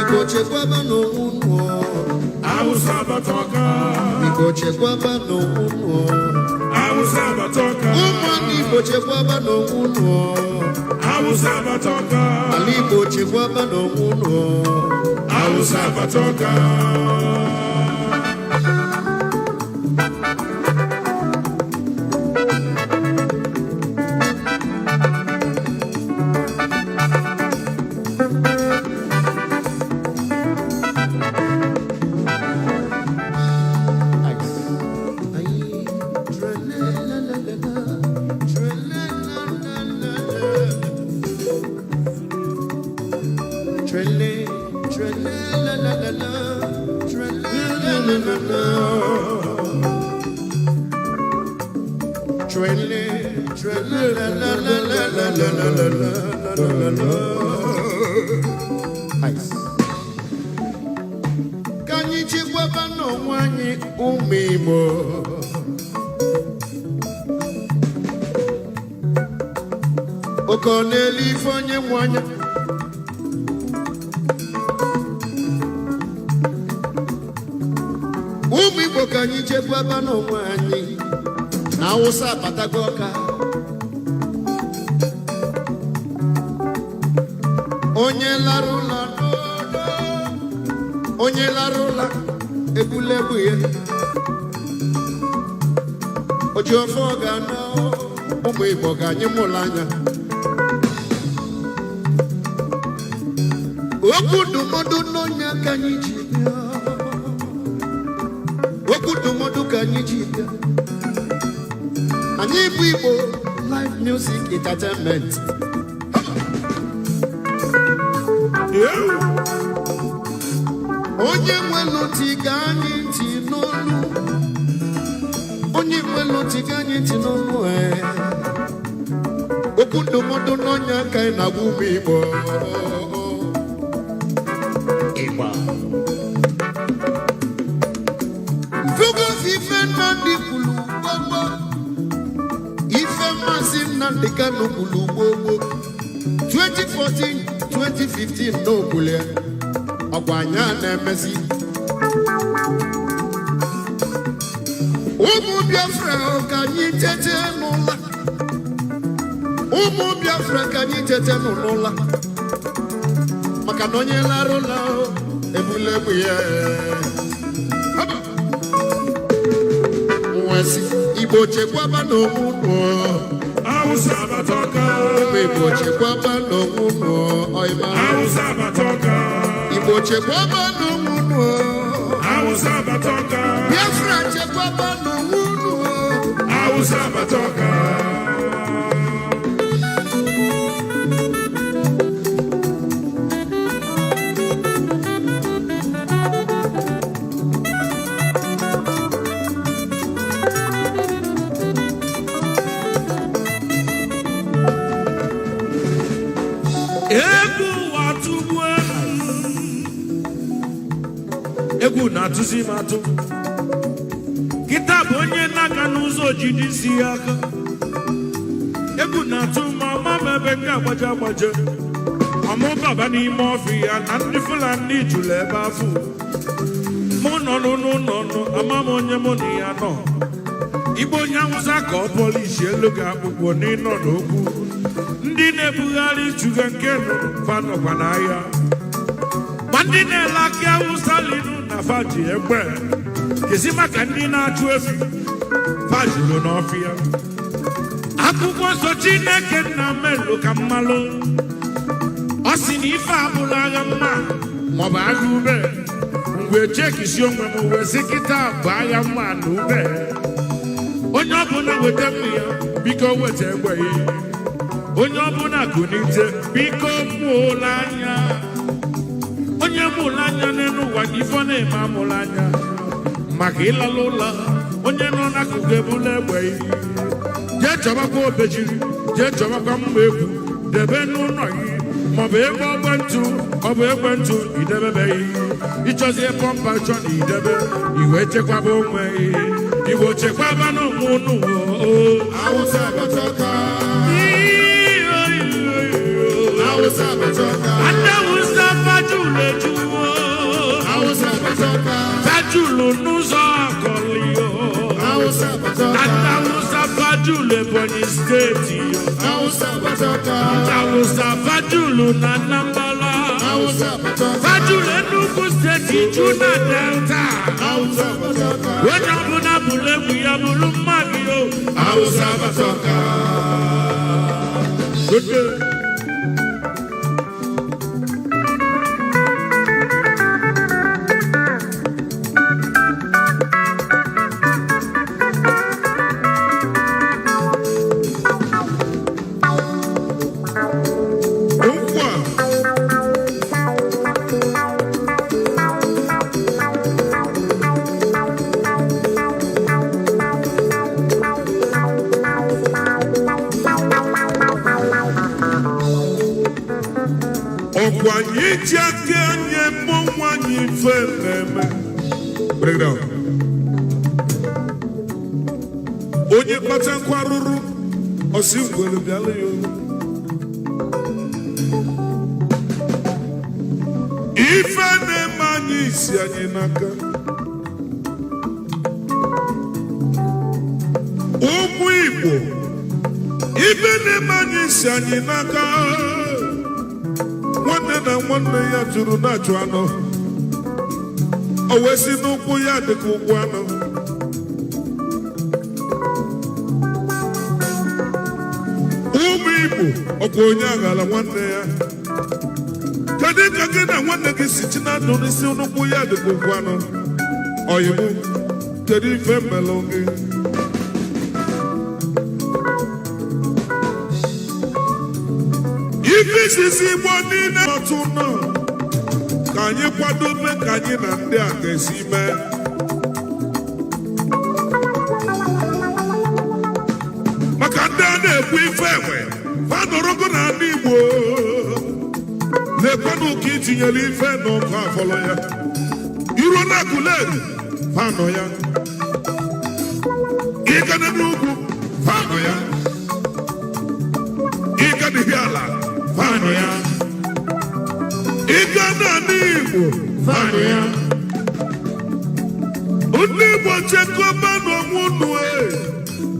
Igbo chekwaba n'onwunwo Hausa batoka Igbo chekwaba n'onwunwo Hausa batoka Ụmụnne Igbo chekwaba n'onwunwo Hausa batoka Ala Igbo chekwaba n'onwunwo Hausa batoka Kanyi chekwaba n'onwe anyị ụmụ Igbo oke ọ na-ele ife onye nwe anya ụmụ Igbo ka anyị chekwaba n'onwe anyị na Hausa abatago ọka onye lara ụla onye lara ụla ebulebu ya oji ofe ọ ga-anọ ụmụ Igbo ka anyị mụrụ anya okwu ndụmọdụ n'onye ka anyị ji bịa okwu ndụmọdụ ka anyị ji bịa anyị bụ Igbo live music entertainment onye nwelu ntị ga anyị ntị n'olu onye nwelu ntị ga anyị ntị n'olu okwu ndụmọdụ n'onye ka anyị na-agwa ụmụ Igbo Igbo mfugo ife Nnamdi kwulu gbogbo ife Mazi Nnamdi Kanu kwulu gbogbo 2014 2015 n'okwule ọgbanya na-emezi ụmụ Biafra ka anyị tete n'ụla ụmụ Biafra ka anyị tete n'ụla maka na onye lara ụla ebulebu ya nwesi Igbo chekwaba n'onwunwo Hausa batoka ụmụ Igbo chekwaba n'onwunwo ọyịba Hausa batoka Igbo chekwaba n'onwunwo Hausa batoka Biafra chekwaba n'onwunwo Hausa batoka egwu na-atụzi m atụ kịta bụ onye na-aga n'ụzọ jide isi ya aka egwu na-atụ ma ọma m ebe nke agbaje agbaje ọmụbaba n'ime ọfịa na ndị Fulani jụrụ ebe afọ mụ nọ n'ụlọ ama m onye mụ na ya nọ Igbo onye Hausa ka ọ polisi elu ga-akpụkpọ n'ịnọ n'okwu ndị na-ebugharị chuga nke fanọkwa n'ahịa ma ndị na-ele akị Hausa linu na faji egbe kezi maka ndị na-achụ efi fajuru n'ọfịa akwụkwọ nsọ Chineke nna melụ ka mmalụ ọ sị na ife abụrụ agha mma maọbụ agha ube mgbe chekisi onwe m wee sị kịta bụ agha mma na ube onye ọbụla weta mma ya biko weta egbe ya onye ọbụla gụnite biko mụla anya onye mụrụ anya n'elu ụwa ife na-eme amụrụ anya maka ịlala ụlọ onye nọ n'akụkụ ebula egbe jee chọbakwa obejiri jee chọbakwa mma egwu debe n'ụlọ gị maọbụ ebe ọgbentụ ọ bụ ekwentụ idebebeghị ịchọzie pọmpa chọ na idebe iwe chekwaba onwe Igbo chekwaba n'onwe unu Hausa batoka Hausa batoka Ande Hausa fajule juwo Ebonyi State yo. Awusa Fajulu na Nambala. Fajulu Enugu State Juna Delta. Wejabuna Bulebu Yabulu Magio. Awusa Batoka. Good day. Break down. Onye kpata nkwaruru osi ngwelu bịala yo. Ife na-eme anyị isi anyị n'aka. Ụmụ Igbo, ife na-eme anyị isi anyị n'aka. Nwanne na nwanne ya jụrụ na-achụ anọ. O wee si n'ụkwụ ya dịka ụkwụ anọ. Ụmụ Igbo ọkwa onye aghala nwanne ya. Kedu ka gị na nwanne gị si chi na ndụ n'isi n'ụkwụ ya dịka ụkwụ anọ? Oyibo, kedu ife mmelụ gị? Ife isisi Igbo niile ọtụ nọ. Ka anyị kwadobe ka anyị na ndị a ga-esi mee. Maka ndị a na-ekwu ife enwe ha nọrọgo na ndị Igbo na-ekwenụ ka itinyere ife n'ọkụ afọlọ ya iruo na Aguleri ha nọ ya ịgana n'ugwu ha nọ ya ịgana ihe ala ha nọ ya ịgana n'Igbo ha nọ ya. Ndị Igbo chekọba n'onwe unu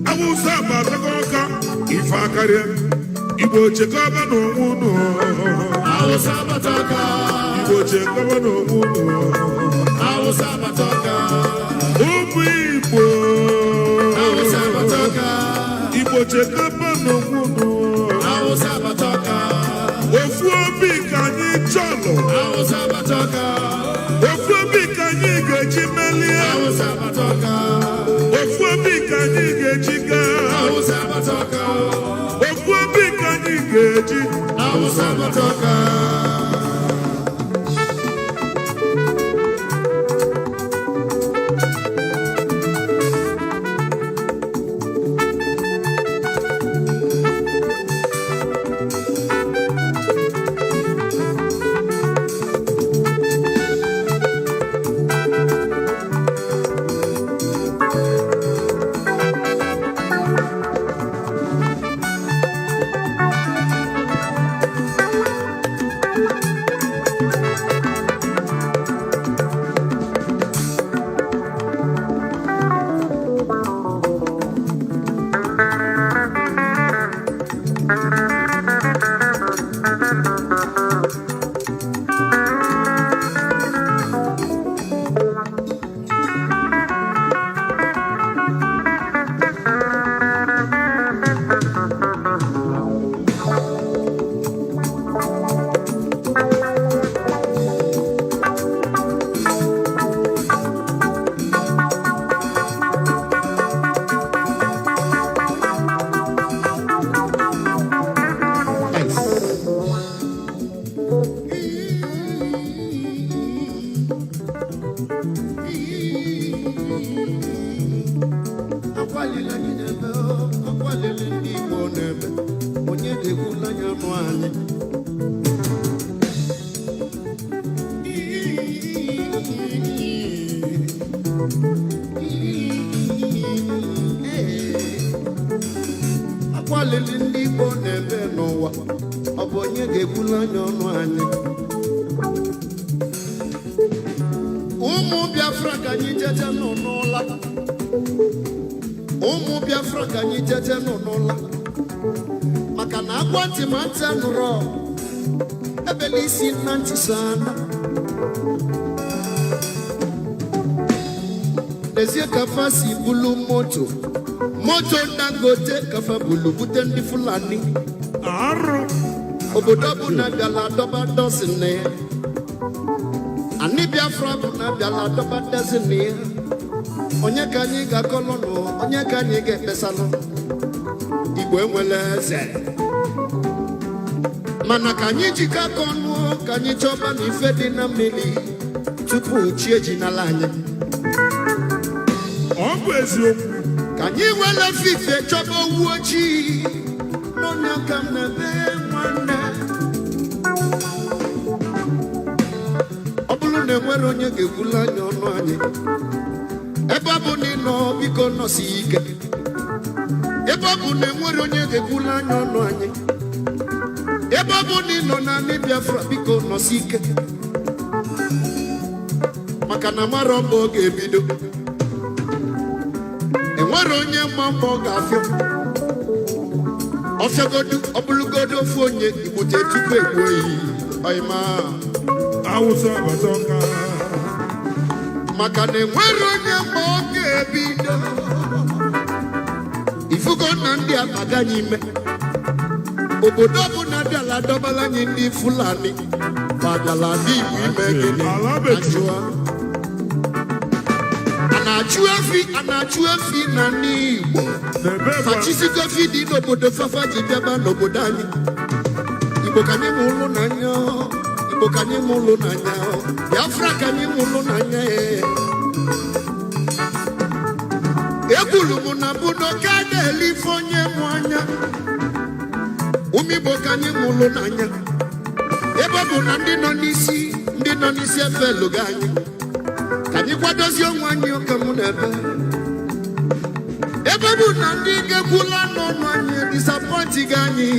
Awụsa ma ataka ife akarịa. Igbo chekọba n'onwe unu Awụsa bataka. Igbo chekọba n'onwe unu Awụsa bataka. Ụmụ Igbo Awụsa bataka. Igbo chekọba n'onwe unu Awụsa bataka. Ofu obi ka anyị chọrọ Awụsa bataka. Ofu obi ka anyị ga-eji melie Awụsa bataka. Ofu obi ka anyị ga-eji gaa Awụsa bataka. Ofu obi ka anyị ga-eji Awụsa bataka. Ụmụ Biafra ka anyị jeje n'ụlọ ụmụ Biafra ka anyị jeje n'ụlọ maka na agwa ntị ma ntị anụrụ ebele isi na ntị sana n'ezie ka fa si bulu moto Dangote ka fa bulu bute ndị Fulani obodo bụ na bịala dọba dọsịn ya anyị Biafra bụ na bịala dọba dọsịn ya onye ka anyị ga-akọlọnụ onye ka anyị ga-ekpesalụ Igbo enwele eze mana ka anyị jikọ aka ọnụ ka anyị chọba na ife dị na mmiri tupu chi ejinala anyị ọ bụ eziokwu ka anyị wele fife chọba owu ojii n'onye aka m na-ebe nwanne ọ bụrụ na enwere onye ga-ekwula anyị ọnụ anyị ebe ọ bụ na ị nọ biko nọsi ike ebe ọ bụ na enwere onye ga-ekwula anyị ọnụ anyị ebe ọ bụ na ị nọ na ndị Biafra biko nọsi ike maka na mara mgbe ọ ga-ebido enwere onye mma mgbe ọ ga-afịa ọfịagodu ọbụlụgodu ofu onye igbute tupu egbuo iyi ọyịma Awụsa Abatonka maka na enwere onye mgbe ọ ga-ebido ifugo na ndị akpaganye ime obodo bụ na bịala dọbala anyị ndị Fulani badala ndị Igbo ime gịnị ajụa a na-achụ efi na ndị Igbo fachisigo efi dị n'obodo fafa ji bịaba n'obodo anyị Igbo ka anyị ma ụlụ n'anya Igbo ka anyị ma ụlụ n'anya Biafra ka anyị ma ụlụ n'anya ekwuru m na budo ka na-elife onye mụ anya ụmụ Igbo ka anyị ma ụlụ n'anya ebe ọ bụ na ndị nọ n'isi efe lụga anyị ka anyị kwadozie onwe anyị ụka mụ na ebe bụ na ndị ga-ekwula n'ọnụ anyị disapọntị gị anyị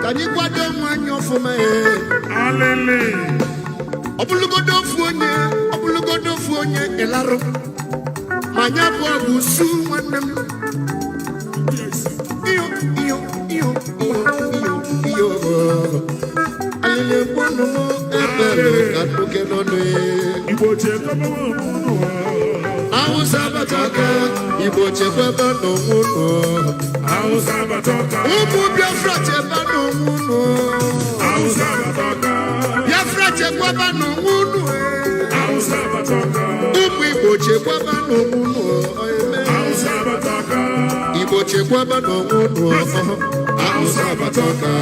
ka anyị kwado onwe anyị ọfụma ọbụlụgodo ofu onye ịlarụ ma nya bụ ọgụ su nwanne m iyo alele mkpọnụ ebere ka nwoke n'ọnụ Igbo chekwaba Awụsa Abatonka Igbo chekwaba n'onwunu Awụsa Abatonka ụmụ Biafra chekwaba n'onwunu Awụsa Abatonka Biafra chekwaba n'onwunu Awụsa Abatonka ụmụ Igbo chekwaba n'onwunu Awụsa Abatonka Igbo chekwaba n'onwunu Awụsa Abatonka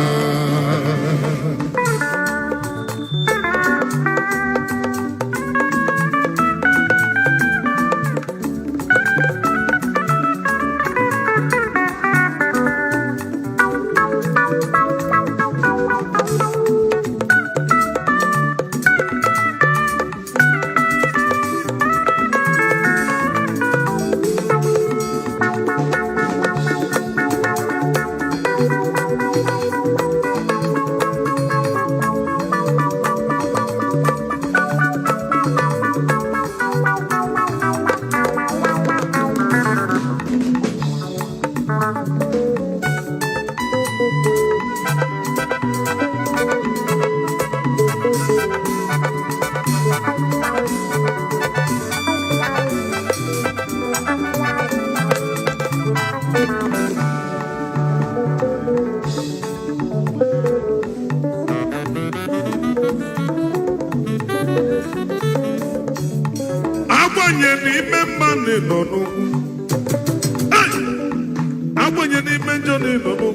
Agbanyeghị n'ime njọ nọ n'okwu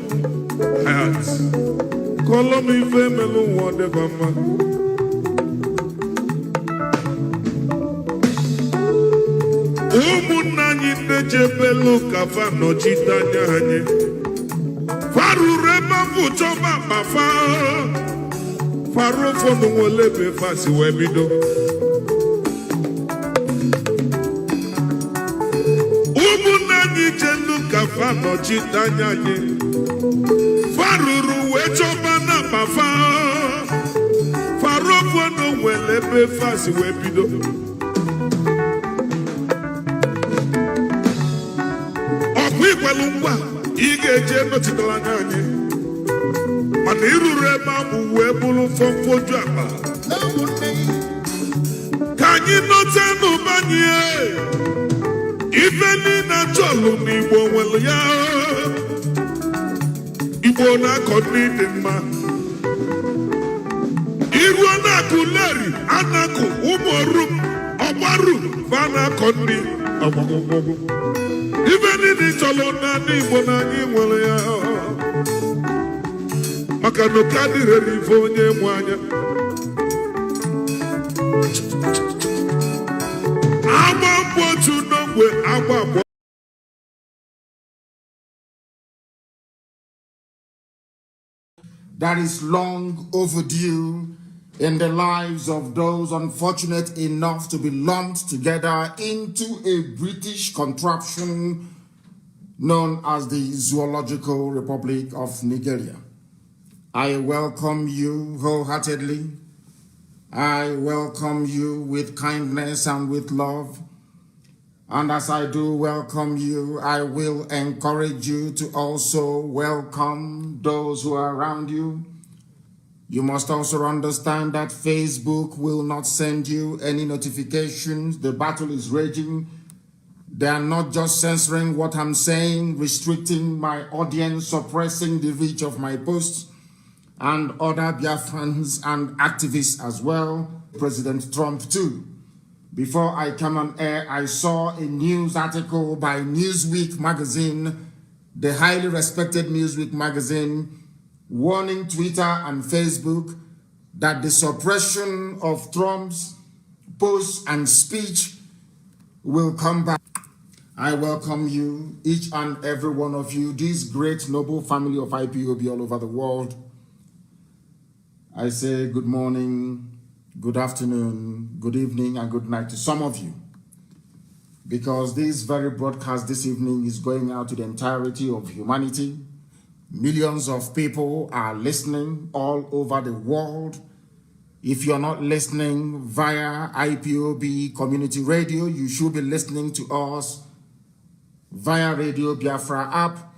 kọlọ m ife melụ ụwa dịkwa mma ụmụnna anyị ndị jebelu ka fa nọchite anya anyị faruru ebe afọ chọba akpa farụ ụfọdụ nwere ebe fasi wee bido Ichelu ka fa nọchite anya anyị faruru wee chọba na akpa farụ ụfọdụ nwere ebe fasi wee bido kwelu nkwa ị ga-eje nọchitere anya anyị mana iruru ebe ahụ wee bụrụ mfọmfoju akpa ka anyị nọte n'ụbanye ife niile chọlụ n'Igbo nwere ya Igbo na-akọ nri dị mma iruo na-akụ leri anakụ ụmụ ọrụ ọgbaru ma na-akọ nri ọgbọgbọgbọ ife niile chọrọ n'ala Igbo na anyị nwere ya maka na ụka dịrịrị ife onye nwe anya agba mbụ otu n'ogbe agba abụọ that is long overdue in the lives of those unfortunate enough to be lumped together into a British contraption known as the Zoological Republic of Nigeria. I welcome you wholeheartedly. I welcome you with kindness and with love. And as I do welcome you, I will encourage you to also welcome those who are around you. You must also understand that Facebook will not send you any notifications. The battle is raging. They are not just censoring what I'm saying, restricting my audience, suppressing the reach of my posts, and other Biafrans and activists as well. President Trump too. Before I come on air, I saw a news article by Newsweek magazine, the highly respected Newsweek magazine, warning Twitter and Facebook that the suppression of Trump's posts and speech will come back. I welcome you, each and every one of you, this great noble family of IPOB all over the world. I say good morning, good afternoon, good evening, and good night to some of you, because this very broadcast this evening is going out to the entirety of humanity. Millions of people are listening all over the world. If you're not listening via IPOB community radio, you should be listening to us via Radio Biafra app,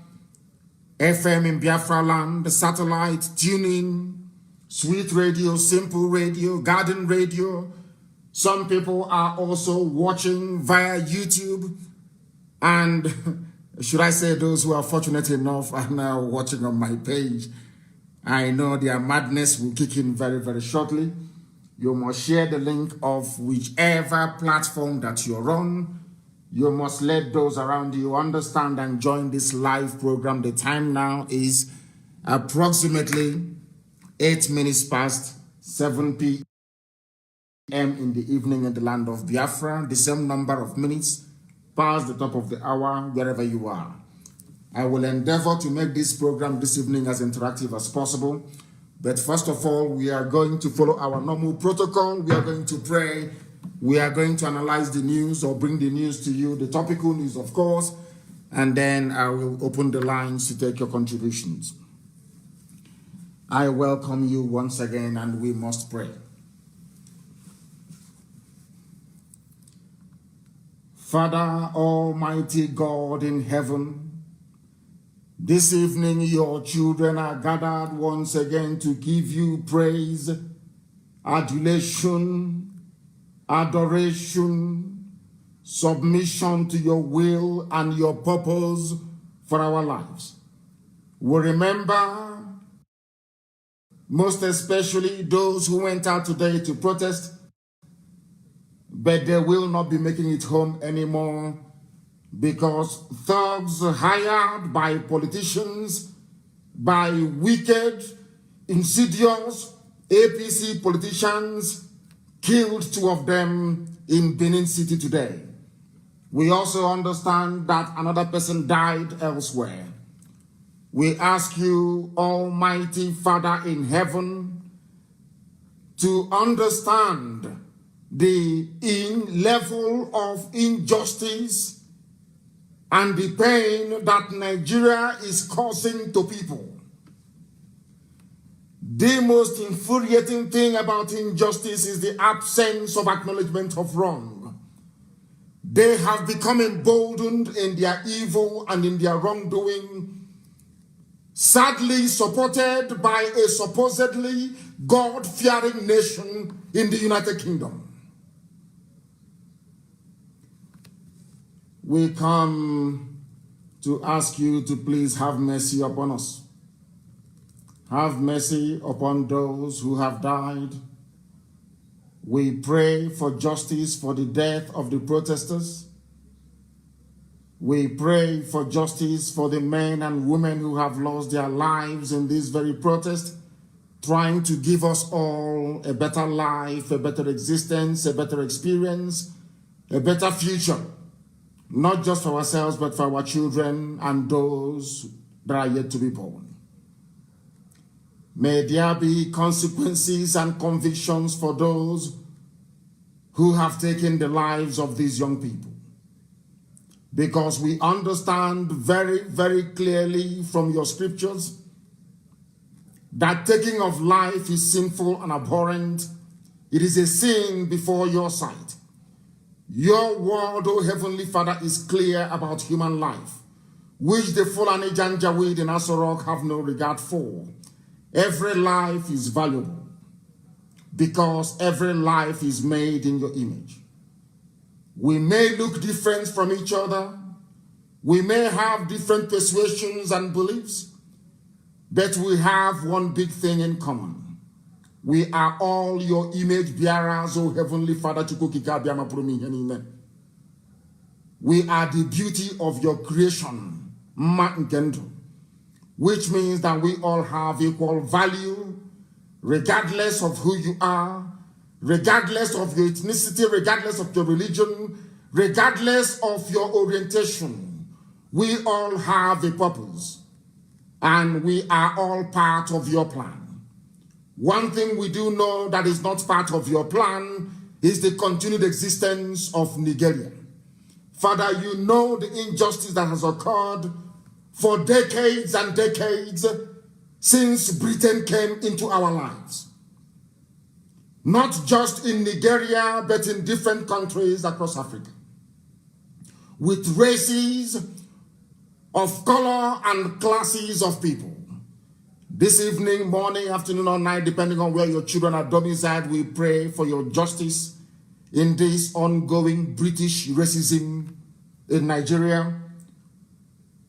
FM in Biafra land, satellite, tuning, Sweet Radio, Simple Radio, Garden Radio. Some people are also watching via YouTube. And should I say those who are fortunate enough are now watching on my page. I know their madness will kick in very, very shortly. You must share the link of whichever platform that you're on. You must let those around you understand and join this live program. The time now is approximately 8 minutes past 7 p.m. in the evening in the land of Biafra. The same number of minutes past the top of the hour, wherever you are. I will endeavor to make this program this evening as interactive as possible. But first of all, we are going to follow our normal protocol. We are going to pray. We are going to analyze the news or bring the news to you, the topical news, of course. And then I will open the lines to take your contributions. I welcome you once again, and we must pray. Father, Almighty God in heaven, this evening your children are gathered once again to give you praise, adulation, adoration, submission to your will and your purpose for our lives. We remember most especially those who went out today to protest, but they will not be making it home anymore because thugs hired by politicians, by wicked, insidious APC politicians killed 2 of them in Benin City today. We also understand that another person died elsewhere. We ask you, Almighty Father in heaven, to understand the level of injustice and the pain that Nigeria is causing to people. The most infuriating thing about injustice is the absence of acknowledgement of wrong. They have become emboldened in their evil and in their wrongdoing, sadly supported by a supposedly God-fearing nation in the United Kingdom. We come to ask you to please have mercy upon us. Have mercy upon those who have died. We pray for justice for the death of the protesters. We pray for justice for the men and women who have lost their lives in this very protest, trying to give us all a better life, a better existence, a better experience, a better future, not just for ourselves, but for our children and those that are yet to be born. May there be consequences and convictions for those who have taken the lives of these young people. Because we understand very, very clearly from your scriptures that taking of life is sinful and abhorrent. It is a sin before your sight. Your word, O Heavenly Father, is clear about human life, which the Fulani Janjaweed and Asorok have no regard for. Every life is valuable because every life is made in your image. We may look different from each other. We may have different persuasions and beliefs, but we have one big thing in common. We are all your image bearers, O Heavenly Father. We are the beauty of your creation, which means that we all have equal value, regardless of who you are, regardless of your ethnicity, regardless of your religion, regardless of your orientation. We all have a purpose, and we are all part of your plan. One thing we do know that is not part of your plan is the continued existence of Nigeria. Father, you know the injustice that has occurred for decades and decades since Britain came into our lives. Not just in Nigeria, but in different countries across Africa, with races of color and classes of people. This evening, morning, afternoon, or night, depending on where your children are domiciled, we pray for your justice in this ongoing British racism in Nigeria,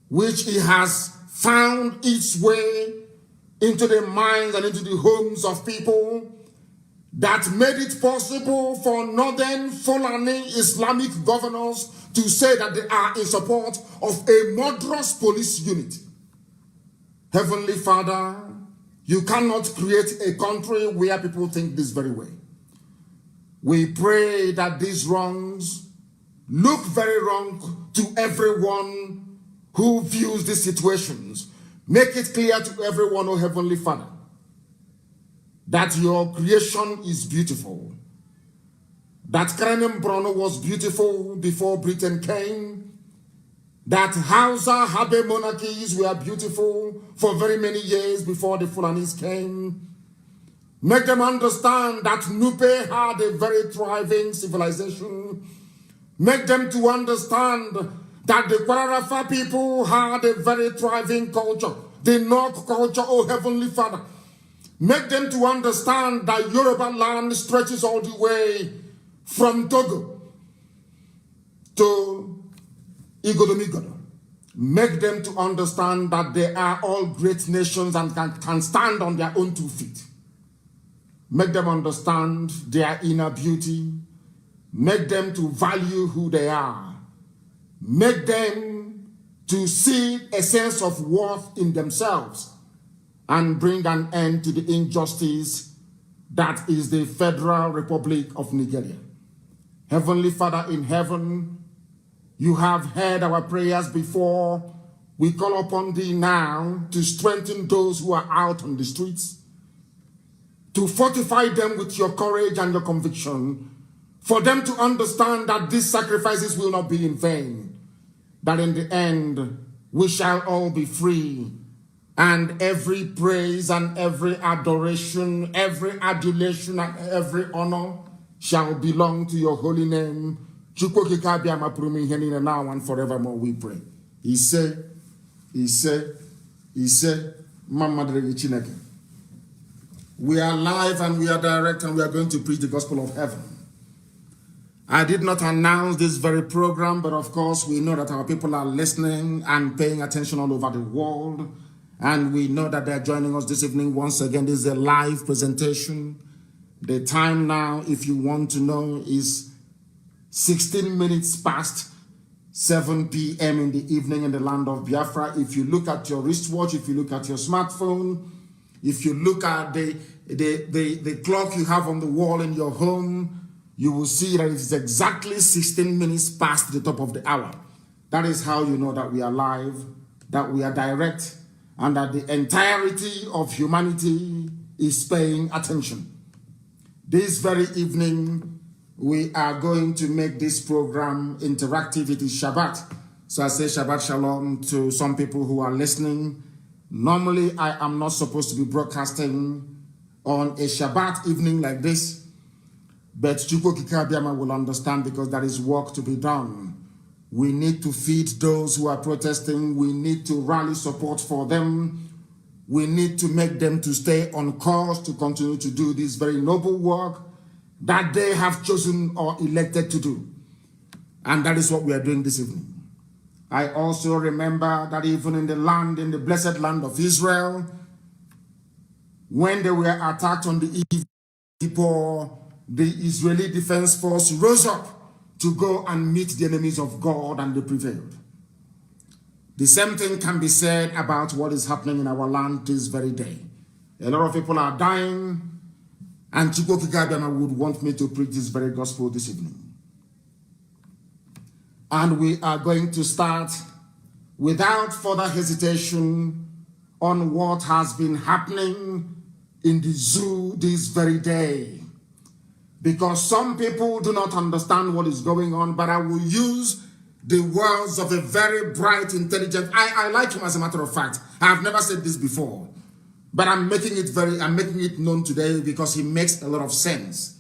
which it has found its way into the minds and into the homes of people, that made it possible for northern Fulani Islamic governors to say that they are in support of a murderous police unit. Heavenly Father, you cannot create a country where people think this very way. We pray that these wrongs look very wrong to everyone who views these situations. Make it clear to everyone, O Heavenly Father, that your creation is beautiful. That Colonial was beautiful before Britain came. That Hausa Habe monarchies were beautiful for very many years before the Fulanis came. Make them understand that Nupe had a very thriving civilization. Make them to understand that the Kwararafa people had a very thriving culture, the Nok culture, O Heavenly Father. Make them to understand that Yoruba land stretches all the way from Togo to Igodomigodo. Make them to understand that they are all great nations and can stand on their own 2 feet. Make them understand their inner beauty. Make them to value who they are. Make them to see a sense of worth in themselves and bring an end to the injustice that is the Federal Republic of Nigeria. Heavenly Father in heaven, you have heard our prayers before. We call upon thee now to strengthen those who are out on the streets, to fortify them with your courage and your conviction, for them to understand that these sacrifices will not be in vain, that in the end we shall all be free, and every praise and every adoration, every adulation and every honor shall belong to your holy name, now and forevermore we pray. He said, Mama Chineke. We are live and we are direct and we are going to preach the gospel of heaven. I did not announce this very program, but of course we know that our people are listening and paying attention all over the world. And we know that they're joining us this evening. Once again, this is a live presentation. The time now, if you want to know, is 16 minutes past 7 p.m. in the evening in the land of Biafra. If you look at your wristwatch, if you look at your smartphone, if you look at the clock you have on the wall in your home, you will see that it is exactly 16 minutes past the top of the hour. That is how you know that we are live, that we are direct, and that the entirety of humanity is paying attention. This very evening, we are going to make this program interactive. It is Shabbat. So I say Shabbat Shalom to some people who are listening. Normally, I am not supposed to be broadcasting on a Shabbat evening like this, but Chukwu Kikabiama will understand because there is work to be done. We need to feed those who are protesting. We need to rally support for them. We need to make them to stay on course to continue to do this very noble work that they have chosen or elected to do. And that is what we are doing this evening. I also remember that even in the land, in the blessed land of Israel, when they were attacked on the eve before, the Israeli Defense Force rose up to go and meet the enemies of God, and they prevailed. The same thing can be said about what is happening in our land this very day. A lot of people are dying, and Chukwu Kikabiama would want me to preach this very gospel this evening. And we are going to start without further hesitation on what has been happening in the zoo this very day. Because some people do not understand what is going on, but I will use the words of a very bright, intelligent, I like him as a matter of fact. I have never said this before, but I'm making it known today because he makes a lot of sense.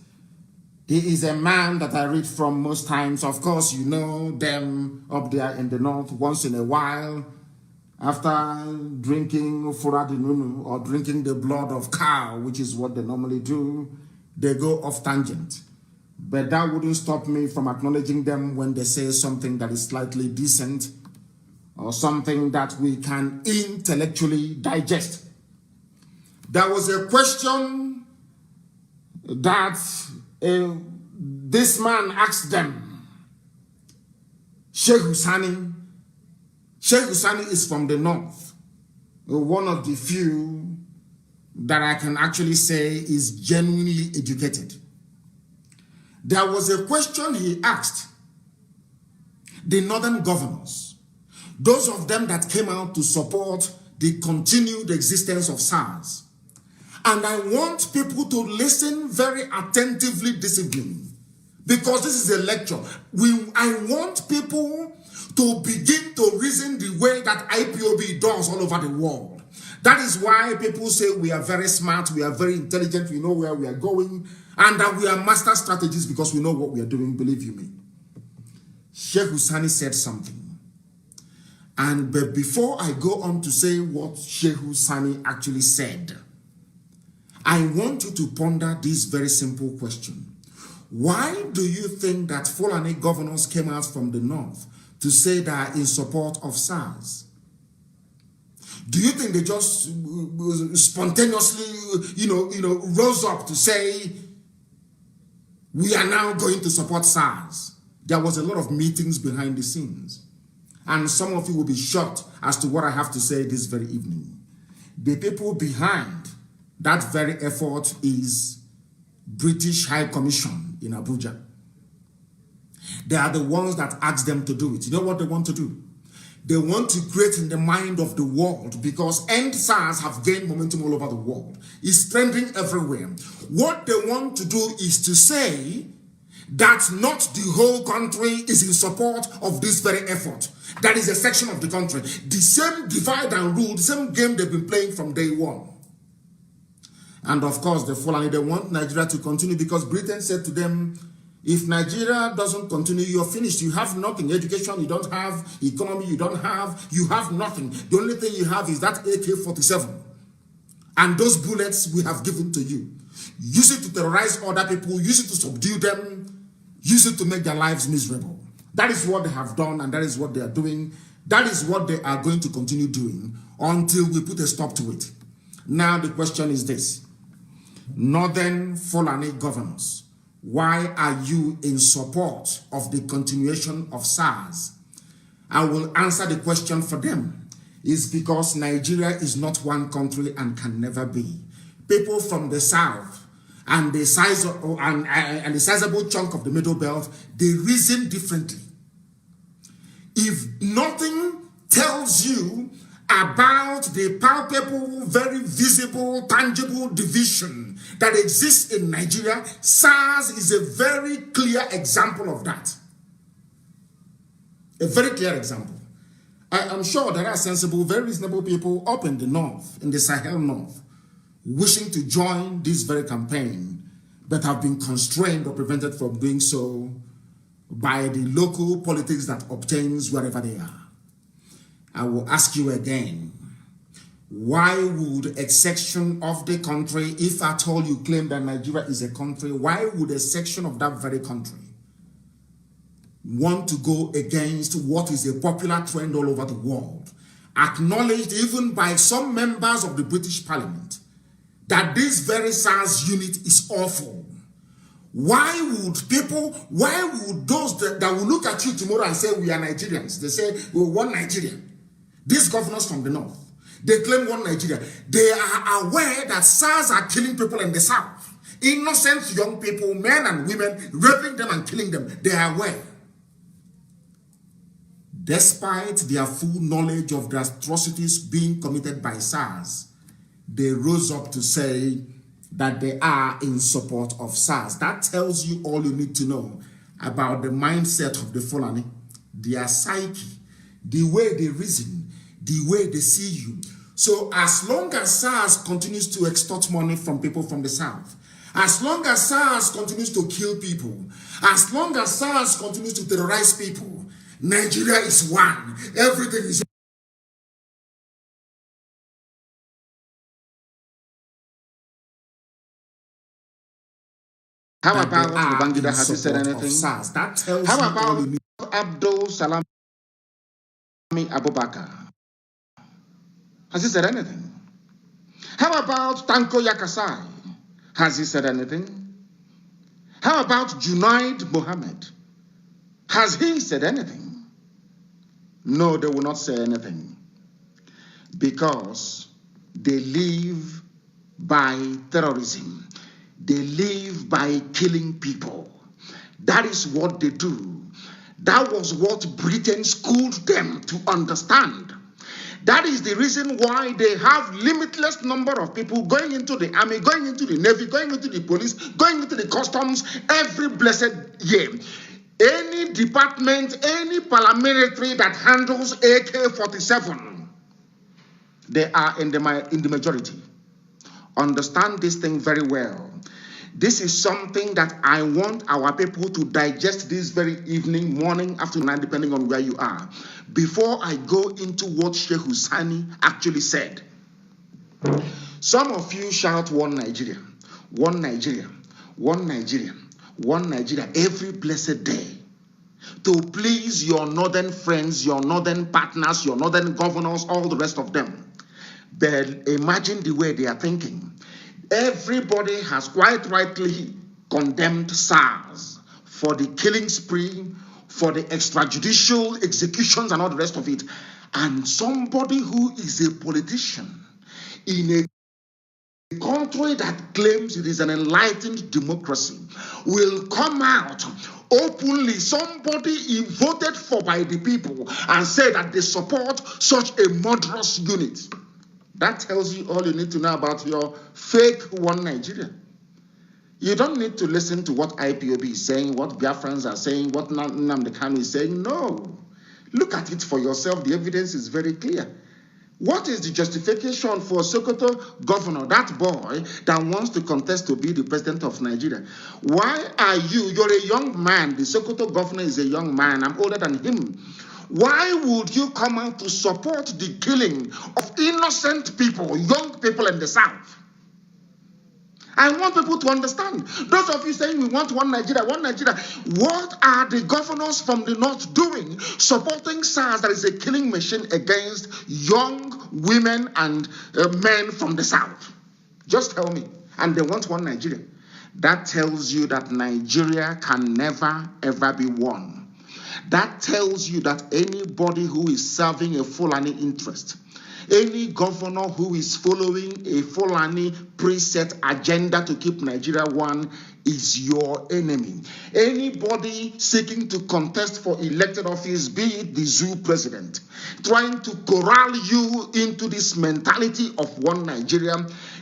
He is a man that I read from most times. Of course, you know them up there in the north once in a while. After drinking Furadinunu or drinking the blood of cow, which is what they normally do, they go off tangent. But that wouldn't stop me from acknowledging them when they say something that is slightly decent or something that we can intellectually digest. There was a question that this man asked them. Sheikh Husani is from the north, one of the few that I can actually say is genuinely educated. There was a question he asked the northern governors, those of them that came out to support the continued existence of Sars. And I want people to listen very attentively this evening, because this is a lecture. I want people to begin to reason the way that IPOB does all over the world. That is why people say we are very smart, we are very intelligent, we know where we are going, and that we are master strategists because we know what we are doing, believe you me. Sheikh Husani said something. But before I go on to say what Sheikh Husani actually said, I want you to ponder this very simple question. Why do you think that Fulani governors came out from the north to say they are in support of SARS? Do you think they just spontaneously, rose up to say, we are now going to support SARS? There was a lot of meetings behind the scenes. And some of you will be shocked as to what I have to say this very evening. The people behind that very effort is British High Commission in Abuja. They are the ones that asked them to do it. You know what they want to do? They want to create in the mind of the world, because End SARS have gained momentum all over the world. It's trending everywhere. What they want to do is to say that not the whole country is in support of this very effort. That is a section of the country. The same divide and rule, the same game they've been playing from day one. And of course, the Fulani, they want Nigeria to continue because Britain said to them, If Nigeria doesn't continue, you're finished. You have nothing. Education, you don't have. Economy, you don't have. You have nothing. The only thing you have is that AK-47. And those bullets we have given to you. Use it to terrorize other people. Use it to subdue them. Use it to make their lives miserable. That is what they have done, and that is what they are doing. That is what they are going to continue doing until we put a stop to it. Now the question is this. Northern Fulani governors, why are you in support of the continuation of SARS? I will answer the question for them. It's because Nigeria is not one country and can never be. People from the south and the sizable chunk of the middle belt, they reason differently. If nothing tells you about the palpable, very visible, tangible division that exists in Nigeria, SARS is a very clear example of that. A very clear example. I am sure there are sensible, very reasonable people up in the north, in the Sahel north, wishing to join this very campaign, but have been constrained or prevented from doing so by the local politics that obtains wherever they are. I will ask you again, why would a section of the country, if at all you claim that Nigeria is a country, why would a section of that very country want to go against what is a popular trend all over the world, acknowledged even by some members of the British Parliament, that this very SARS unit is awful? Why would those that will look at you tomorrow and say we are Nigerians, they say we want Nigeria, these governors from the north, they claim one Nigeria, they are aware that SARS are killing people in the south, innocent young people, men and women, raping them and killing them. They are aware. Despite their full knowledge of the atrocities being committed by SARS, they rose up to say that they are in support of SARS. That tells you all you need to know about the mindset of the Fulani, their psyche, the way they reason, the way they see you. So as long as SARS continues to extort money from people from the south, as long as SARS continues to kill people, as long as SARS continues to terrorize people, Nigeria is one. Everything is. How about Babangida? Has he said anything? SARS. That tells How you about Abdul Salami Abubakar? Has he said anything? How about Tanko Yakasai? Has he said anything? How about Junaid Mohammed? Has he said anything? No, they will not say anything, because they live by terrorism. They live by killing people. That is what they do. That was what Britain schooled them to understand. That is the reason why they have limitless number of people going into the army, going into the navy, going into the police, going into the customs every blessed year. Any department, any paramilitary that handles AK-47, they are in the majority. Understand this thing very well. This is something that I want our people to digest this very evening, morning, afternoon, depending on where you are, before I go into what Sheikh Hussaini actually said. Some of you shout one Nigeria, one Nigeria, one Nigeria, one Nigeria every blessed day to please your northern friends, your northern partners, your northern governors, all the rest of them. But imagine the way they are thinking. Everybody has quite rightly condemned SARS for the killing spree, for the extrajudicial executions and all the rest of it. And somebody who is a politician in a country that claims it is an enlightened democracy will come out openly, somebody voted for by the people, and say that they support such a murderous unit. That tells you all you need to know about your fake one Nigeria. You don't need to listen to what IPOB is saying, what Biafrans are saying, what Nnamdi Kanu is saying. No. Look at it for yourself. The evidence is very clear. What is the justification for Sokoto governor, that boy that wants to contest to be the president of Nigeria? Why are you're a young man, the Sokoto governor is a young man, I'm older than him. Why would you come out to support the killing of innocent people, young people in the South? I want people to understand. Those of you saying we want one Nigeria, what are the governors from the North doing supporting SARS, that is a killing machine against young women and men from the South? Just tell me. And they want one Nigeria. That tells you that Nigeria can never, ever be won. That tells you that anybody who is serving a Fulani interest, any governor who is following a Fulani preset agenda to keep Nigeria one is your enemy. Anybody seeking to contest for elected office, be it the zoo president, trying to corral you into this mentality of one Nigeria,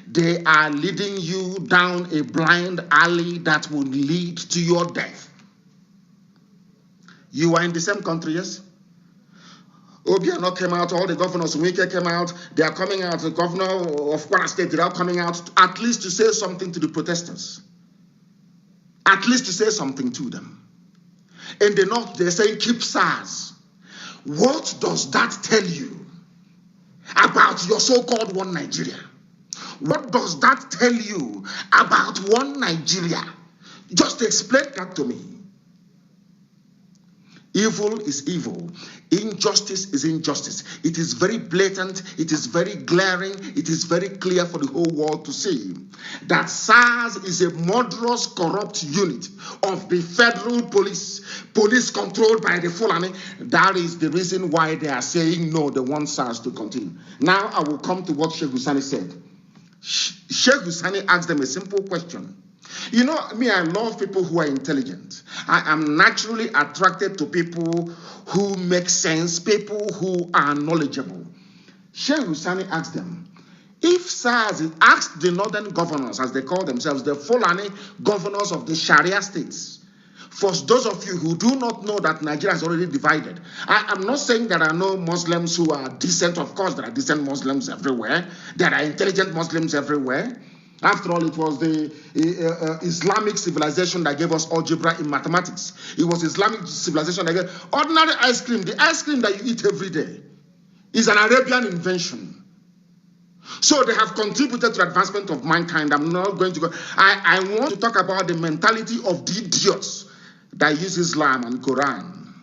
they are leading you down a blind alley that will lead to your death. You are in the same country, yes? Obiano came out, all the governors, Wike came out, they are coming out, the governor of Kwara State, they are coming out at least to say something to the protesters. At least to say something to them. In the North, they're saying, keep SARS. What does that tell you about your so-called one Nigeria? What does that tell you about one Nigeria? Just explain that to me. Evil is evil. Injustice is injustice. It is very blatant. It is very glaring. It is very clear for the whole world to see that SARS is a murderous, corrupt unit of the federal police controlled by the Fulani. That is the reason why they are saying no, they want SARS to continue. Now I will come to what Sheikh Husani said. Sheikh Husani asked them a simple question. You know, me, I love people who are intelligent. I am naturally attracted to people who make sense, people who are knowledgeable. Sheikh Husani asked them, if SARS asked the northern governors, as they call themselves, the Fulani governors of the Sharia states, for those of you who do not know that Nigeria is already divided, I am not saying there are no Muslims who are decent. Of course, there are decent Muslims everywhere. There are intelligent Muslims everywhere. After all, it was the Islamic civilization that gave us algebra in mathematics. It was Islamic civilization that gave ordinary ice cream. The ice cream that you eat every day is an Arabian invention. So they have contributed to the advancement of mankind. I'm not going to go. I want to talk about the mentality of the idiots that use Islam and Quran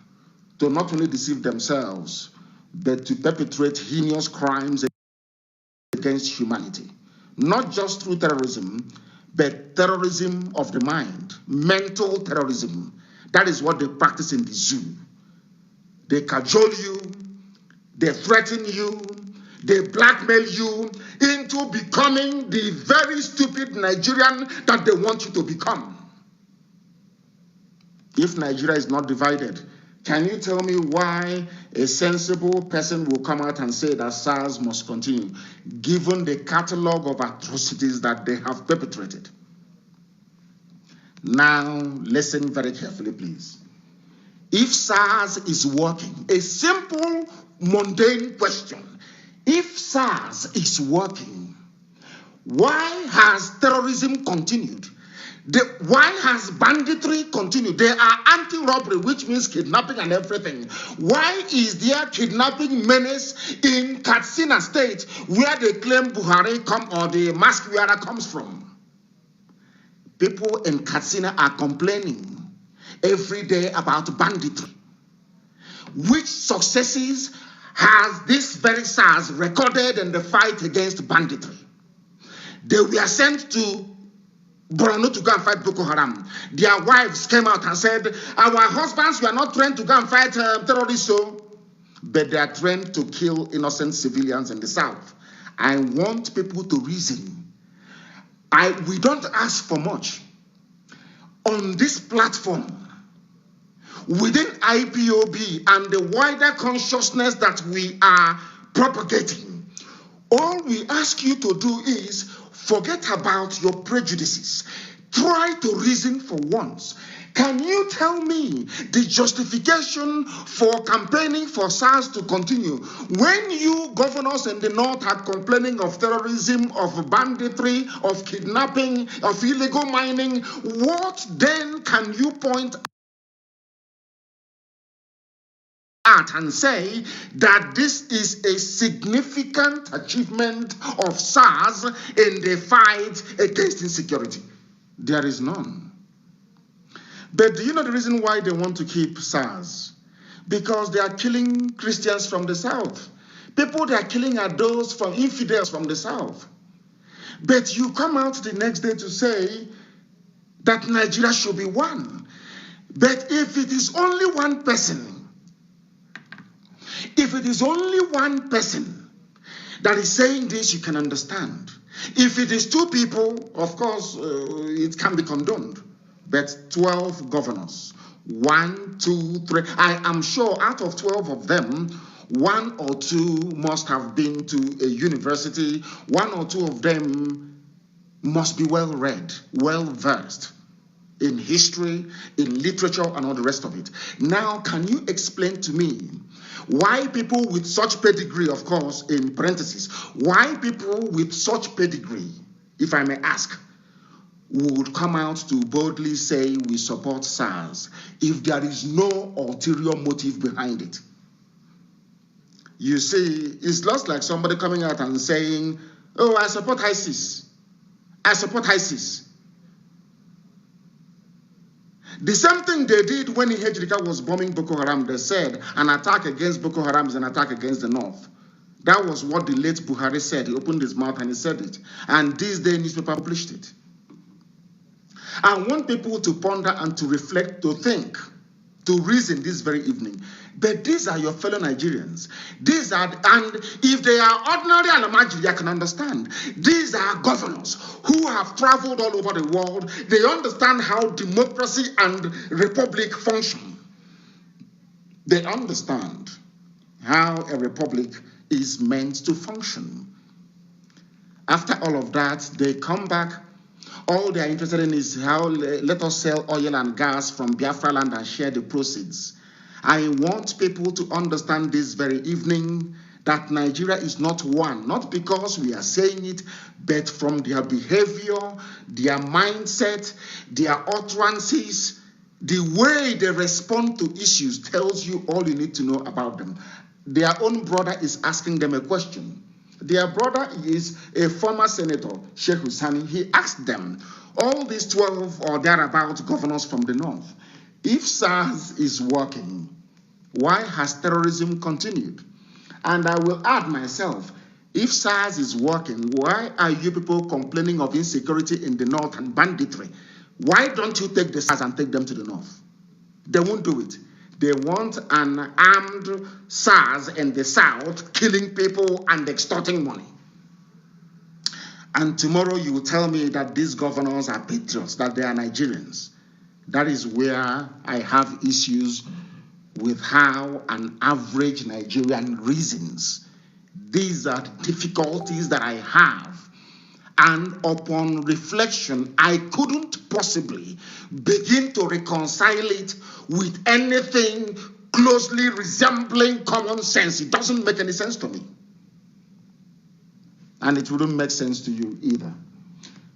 to not only deceive themselves, but to perpetrate heinous crimes against humanity. Not just through terrorism, but terrorism of the mind, mental terrorism. That is what they practice in the zoo. They cajole you, they threaten you, they blackmail you into becoming the very stupid Nigerian that they want you to become. If Nigeria is not divided, can you tell me why a sensible person will come out and say that SARS must continue, given the catalog of atrocities that they have perpetrated? Now, listen very carefully, please. If SARS is working, a simple, mundane question. If SARS is working, why has terrorism continued? Why has banditry continued? They are anti-robbery, which means kidnapping and everything. Why is there kidnapping menace in Katsina State, where they claim Buhari or the mask wearer comes from? People in Katsina are complaining every day about banditry. Which successes has this very SARS recorded in the fight against banditry? They were sent to Borno to go and fight Boko Haram. Their wives came out and said, our husbands were not trained to go and fight terrorists, but they are trained to kill innocent civilians in the South. I want people to reason. We don't ask for much. On this platform, within IPOB and the wider consciousness that we are propagating, all we ask you to do is forget about your prejudices. Try to reason for once. Can you tell me the justification for campaigning for SARS to continue when you governors in the north are complaining of terrorism, of banditry, of kidnapping, of illegal mining? What then can you point at and say that this is a significant achievement of SARS in the fight against insecurity? There is none. But do you know the reason why they want to keep SARS? Because they are killing Christians from the south. People they are killing are those from infidels from the south. But you come out the next day to say that Nigeria should be one. But if it is only one person, that is saying this, you can understand. If it is two people, of course, it can be condoned. But 12 governors, 1, 2, 3, I am sure out of 12 of them, 1 or 2 must have been to a university, 1 or 2 of them must be well read, well versed in history, in literature, and all the rest of it. Now, can you explain to me why people with such pedigree, of course, in parentheses, why people with such pedigree, if I may ask, would come out to boldly say we support SARS if there is no ulterior motive behind it? You see, it's just like somebody coming out and saying, oh, I support ISIS. I support ISIS. The same thing they did when Hejrika was bombing Boko Haram. They said an attack against Boko Haram is an attack against the North. That was what the late Buhari said. He opened his mouth and he said it. And this day newspaper published it. I want people to ponder and to reflect, to think, to reason this very evening. But these are your fellow Nigerians. These are, and if they are ordinary Alamajiri, I can understand. These are governors who have traveled all over the world. They understand how democracy and republic function. They understand how a republic is meant to function. After all of that, they come back. All they are interested in is how let us sell oil and gas from Biafra land and share the proceeds. I want people to understand this very evening that Nigeria is not one, not because we are saying it, but from their behavior, their mindset, their utterances, the way they respond to issues tells you all you need to know about them. Their own brother is asking them a question. Their brother is a former senator, Sheikh Husani. He asked them, all these 12 or thereabouts governors from the north, if SARS is working, why has terrorism continued? And I will add myself, if SARS is working, why are you people complaining of insecurity in the north and banditry? Why don't you take the SARS and take them to the north? They won't do it. They want an armed SARS in the south, killing people and extorting money. And tomorrow you will tell me that these governors are patriots, that they are Nigerians. That is where I have issues with how an average Nigerian reasons. These are the difficulties that I have. And upon reflection, I couldn't possibly begin to reconcile it with anything closely resembling common sense. It doesn't make any sense to me. And it wouldn't make sense to you either.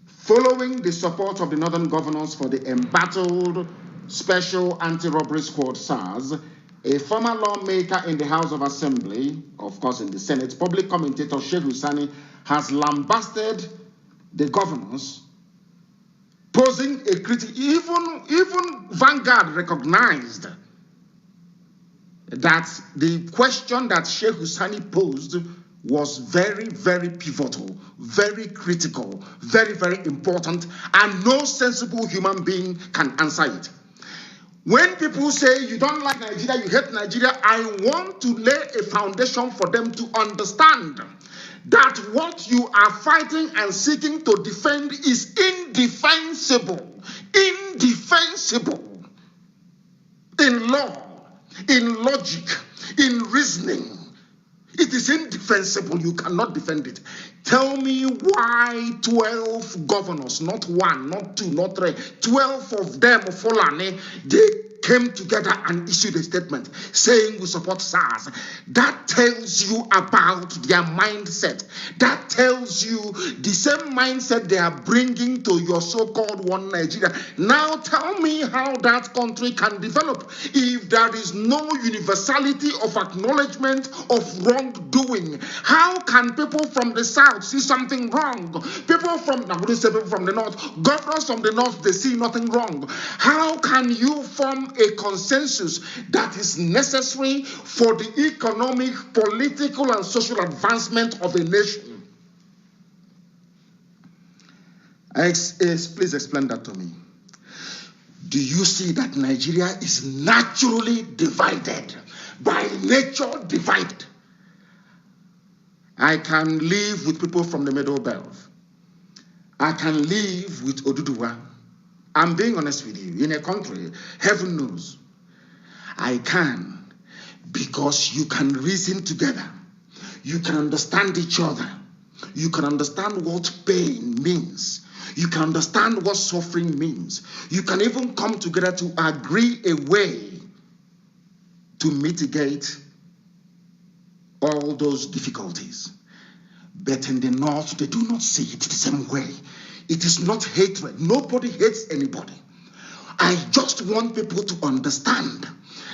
Following the support of the northern governors for the embattled Special Anti-Robbery Squad SARS, a former lawmaker in the House of Assembly, of course in the Senate, public commentator Sheikh Husani, has lambasted the governors, posing a critic. Even Vanguard recognized that the question that Sheikh Husani posed was very, very pivotal, very critical, very, very important, and no sensible human being can answer it. When people say you don't like Nigeria, you hate Nigeria, I want to lay a foundation for them to understand that what you are fighting and seeking to defend is indefensible. Indefensible. In law, in logic, in reasoning. It is indefensible. You cannot defend it. Tell me why 12 governors, not 1, not 2, not 3, 12 of them, Fulani, they came together and issued a statement saying we support SARS. That tells you about their mindset. That tells you the same mindset they are bringing to your so-called one Nigeria. Now tell me how that country can develop if there is no universality of acknowledgement of wrongdoing. How can people from the south see something wrong? People from, I wouldn't say people from the north, governors from the north, they see nothing wrong. How can you form a consensus that is necessary for the economic, political, and social advancement of a nation? Please explain that to me. Do you see that Nigeria is naturally divided, by nature divided? I can live with people from the Middle Belt. I can live with Oduduwa. I'm being honest with you. In a country, heaven knows, I can, because you can reason together. You can understand each other. You can understand what pain means. You can understand what suffering means. You can even come together to agree a way to mitigate all those difficulties. But in the north, they do not see it the same way. It is not hatred. Nobody hates anybody. I just want people to understand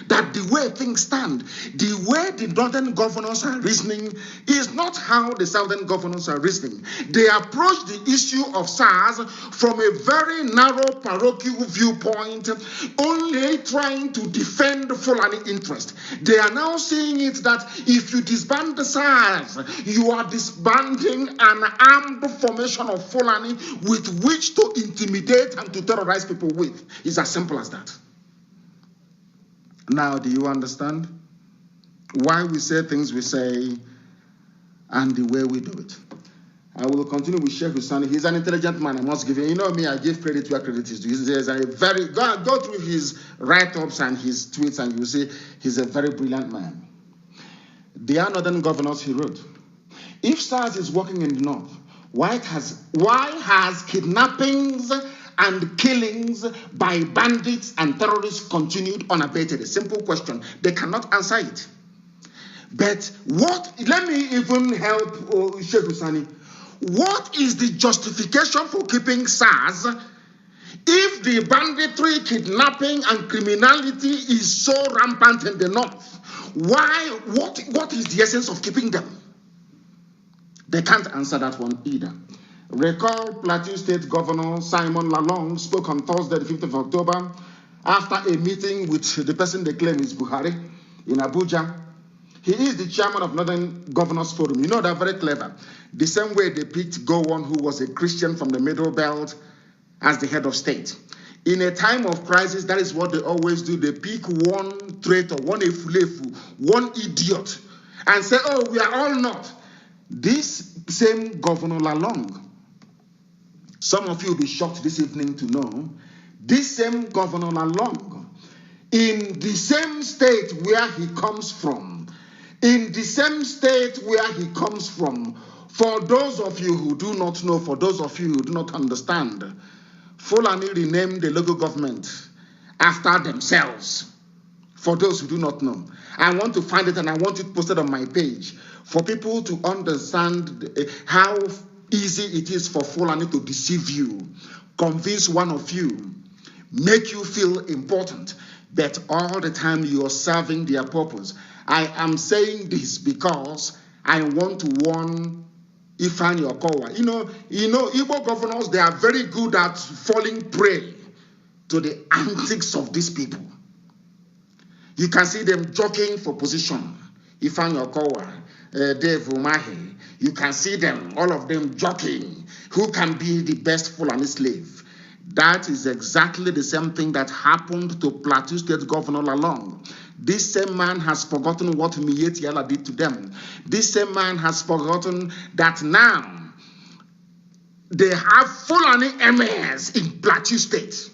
that the way things stand, the way the northern governors are reasoning is not how the southern governors are reasoning. They approach the issue of SARS from a very narrow parochial viewpoint, only trying to defend Fulani interest. They are now seeing it that if you disband the SARS, you are disbanding an armed formation of Fulani with which to intimidate and to terrorize people with. It's as simple as that. Now, do you understand why we say things we say and the way we do it? I will continue with Sheikh Hussein. He's an intelligent man, I must give him. You know me, I give credit where credit is due. He's a very, go through his write-ups and his tweets and you'll see he's a very brilliant man. There are northern governors, he wrote. If SARS is working in the north, why has kidnappings and killings by bandits and terrorists continued unabated? A simple question. They cannot answer it. But let me even help Sheikh Husani. What is the justification for keeping SARS if the banditry, kidnapping, and criminality is so rampant in the north? What is the essence of keeping them? They can't answer that one either. Recall Plateau State Governor Simon Lalong spoke on Thursday, the 5th of October, after a meeting with the person they claim is Buhari in Abuja. He is the chairman of Northern Governors Forum. You know, they're very clever. The same way they picked Gowon, who was a Christian from the Middle Belt, as the head of state. In a time of crisis, that is what they always do. They pick one traitor, one efulefu, one idiot, and say, oh, we are all not. This same Governor Lalong, some of you will be shocked this evening to know, this same Governor Lalong, in the same state where he comes from, for those of you who do not know, for those of you who do not understand, Fulani renamed the local government after themselves. For those who do not know, I want to find it and I want it posted on my page for people to understand how easy it is for Fulani to deceive you, convince one of you, make you feel important, but all the time you are serving their purpose. I am saying this because I want to warn Ifeanyi Okowa. You know, Igbo governors, they are very good at falling prey to the antics of these people. You can see them jockeying for position. Ifeanyi Okowa, Dave Umahi, you can see them, all of them jockeying. Who can be the best Fulani slave? That is exactly the same thing that happened to Plateau State Governor Lalong. This same man has forgotten what Miyetti Allah did to them. This same man has forgotten that now they have Fulani emirs in Plateau State.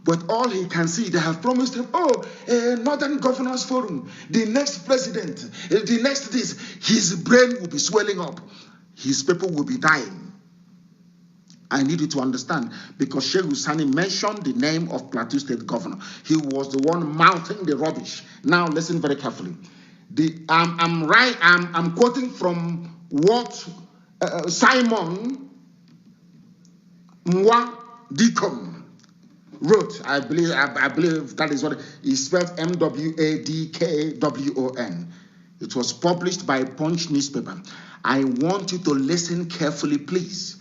But all he can see, they have promised him, Northern Governors Forum, the next president, the next this, his brain will be swelling up. his people will be dying. I need you to understand, because Sheikh Husani mentioned the name of Plateau State Governor. He was the one mouthing the rubbish. Now listen very carefully. I'm quoting from what Simon Mwa Dicom wrote. I believe that is what he spelled, Mwadkwon. It was published by Punch newspaper. I want you to listen carefully, please.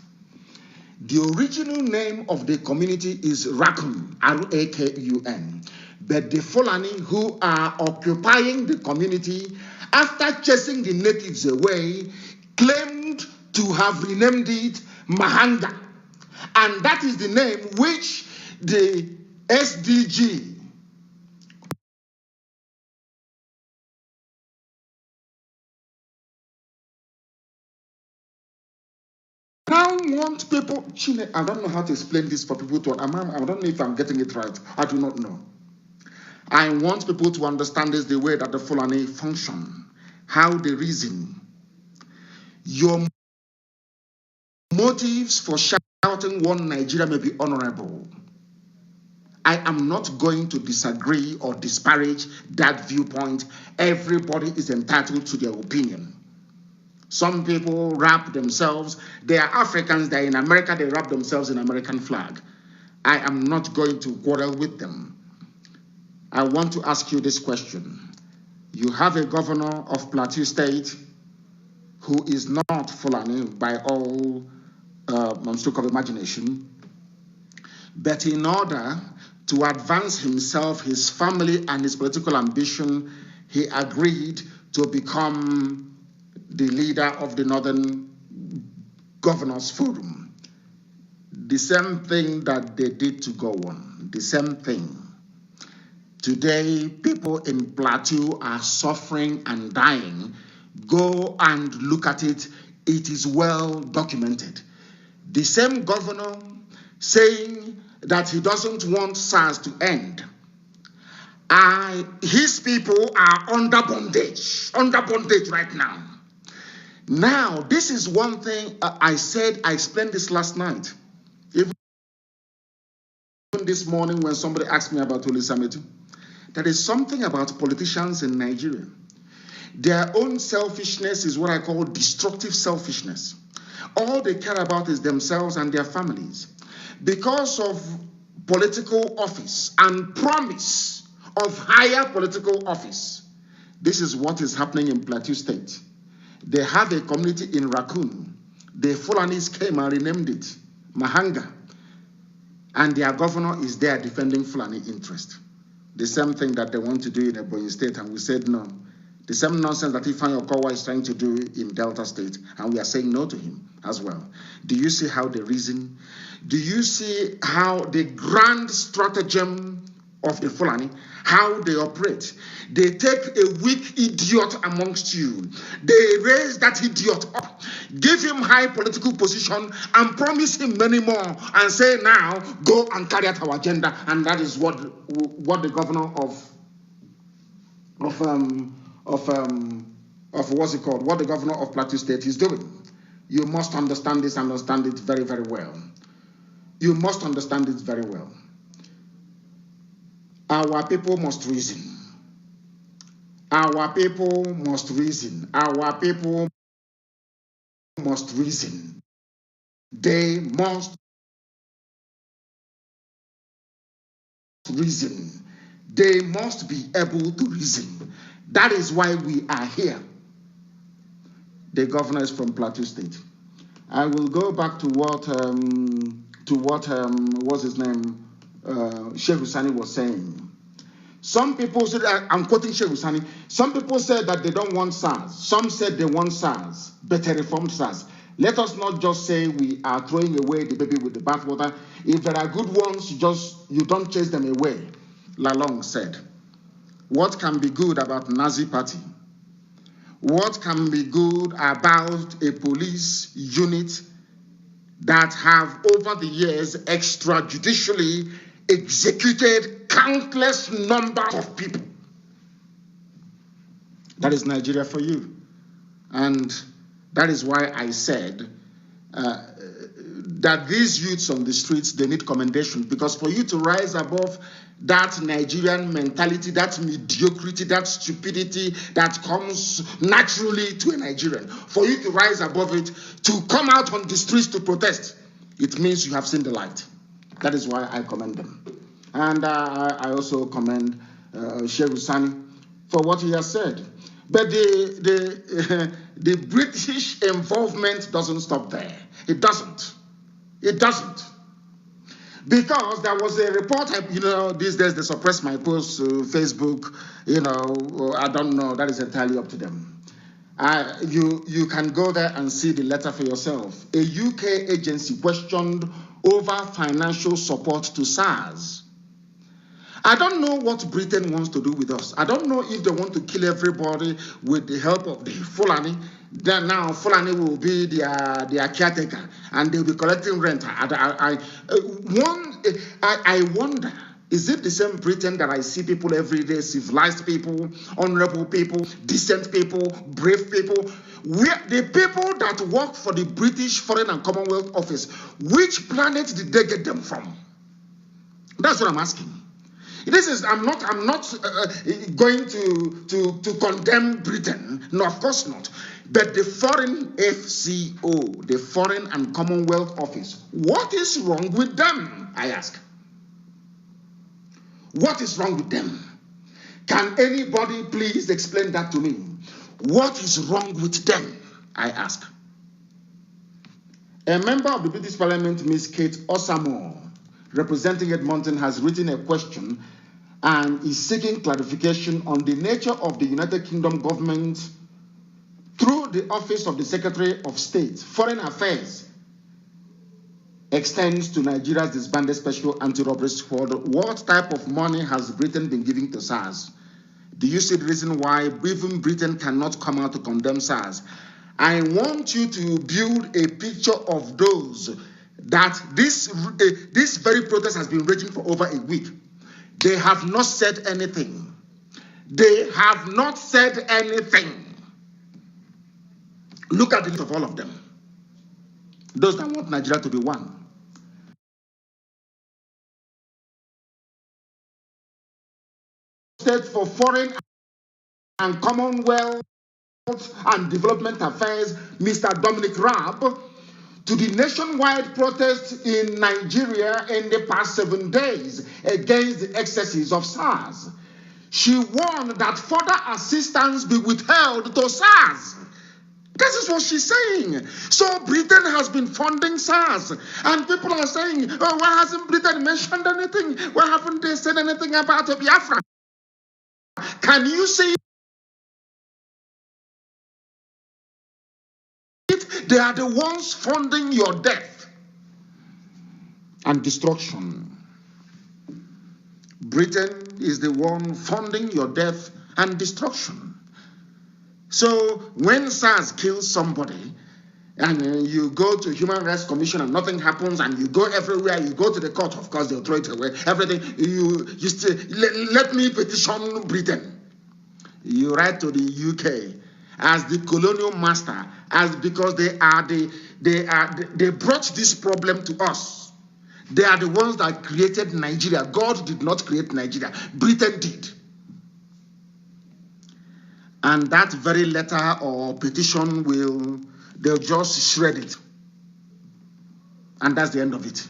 The original name of the community is Rakun, R-A-K-U-N. But the Fulani who are occupying the community after chasing the natives away claimed to have renamed it Mahanga. And that is the name which the SDG now want people. I don't know how to explain this for people to. I don't know if I'm getting it right. I do not know. I want people to understand this the way that the Fulani function, how they reason. Your motives for shouting one Nigeria may be honorable. I am not going to disagree or disparage that viewpoint. Everybody is entitled to their opinion. Some people wrap themselves, they are Africans, they're in America, they wrap themselves in American flag. I am not going to quarrel with them. I want to ask you this question. You have a governor of Plateau State who is not Fulani by all stroke of imagination, but in order to advance himself, his family, and his political ambition, he agreed to become the leader of the Northern Governors Forum. The same thing that they did to go on, the same thing. Today, people in Plateau are suffering and dying. Go and look at it. It is well documented. The same governor saying that he doesn't want SARS to end. His people are under bondage right now. Now, this is one thing I explained this last night. Even this morning when somebody asked me about Holy Summit, there is something about politicians in Nigeria. Their own selfishness is what I call destructive selfishness. All they care about is themselves and their families. Because of political office and promise of higher political office, this is what is happening in Plateau State. They have a community in Raccoon. The Fulanis came and renamed it Mahanga. And their governor is there defending Fulani interest. The same thing that they want to do in Ebonyi State, and we said no. The same nonsense that Ifeanyi Okowa is trying to do in Delta State, and we are saying no to him as well. Do you see how they reason? Do you see how the grand stratagem of the Fulani, how they operate? They take a weak idiot amongst you. They raise that idiot up, give him high political position, and promise him many more, and say, now, go and carry out our agenda. And that is what the governor of what's it called? What the governor of Plateau State is doing. You must understand this and understand it very, very well. You must understand it very well. Our people must reason. Our people must reason. Our people must reason. They must reason. They must be able to reason. That is why we are here. The governor is from Plateau State. I will go back to what what's his name, Sheikh Husani was saying. Some people said, I'm quoting Sheikh Husani, some people said that they don't want SARS. Some said they want SARS, better reformed SARS. Let us not just say we are throwing away the baby with the bathwater. If there are good ones, you don't chase them away. Lalong said. What can be good about Nazi party? What can be good about a police unit that have over the years extrajudicially executed countless numbers of people? That is Nigeria for you. And That is why I said that these youths on the streets, they need commendation, because for you to rise above that Nigerian mentality, that mediocrity, that stupidity that comes naturally to a Nigerian, for you to rise above it, to come out on the streets to protest, it means you have seen the light. That is why I commend them. And I also commend Shehu Sani for what he has said. But the British involvement doesn't stop there. It doesn't. It doesn't. Because there was a report, these days they suppress my posts to Facebook, I don't know, that is entirely up to them. You can go there and see the letter for yourself. A UK agency questioned over financial support to Sars. I don't know what Britain wants to do with us. I don't know if they want to kill everybody with the help of the Fulani. Then now Fulani will be their caretaker and they'll be collecting rent. I wonder, is it the same Britain that I see people every day, civilized people, honorable people, decent people, brave people? The people that work for the British Foreign and Commonwealth Office, which planet did they get them from? That's what I'm asking. This is, I'm not going to condemn Britain. No, of course not. But the foreign FCO, the Foreign and Commonwealth Office, what is wrong with them, I ask? What is wrong with them? Can anybody please explain that to me? What is wrong with them, I ask? A member of the British Parliament, Miss Kate Osamor, representing Edmonton, has written a question and is seeking clarification on the nature of the United Kingdom government through the Office of the Secretary of State, Foreign Affairs, extends to Nigeria's disbanded Special Anti-Robbery Squad. What type of money has Britain been giving to Sars? Do you see the reason why even Britain cannot come out to condemn Sars? I want you to build a picture of those that this very protest has been raging for over a week. They have not said anything. They have not said anything. Look at the list of all of them. Those that want Nigeria to be one. State for Foreign and Commonwealth and Development Affairs, Mr. Dominic Raab, to the nationwide protest in Nigeria in the past 7 days against the excesses of SARS. She warned that further assistance be withheld to SARS. This is what she's saying. So Britain has been funding SARS. And people are saying, oh, why hasn't Britain mentioned anything? Why haven't they said anything about Biafra? Can you see it? They are the ones funding your death and destruction. Britain is the one funding your death and destruction. So when SARS kills somebody, and you go to Human Rights Commission and nothing happens, and you go everywhere, you go to the court, of course they'll throw it away, everything, you still, let me petition Britain. You write to the UK as the colonial master, because they brought this problem to us. They are the ones that created Nigeria. God did not create Nigeria, Britain did. And that very letter or petition they'll just shred it. And that's the end of it.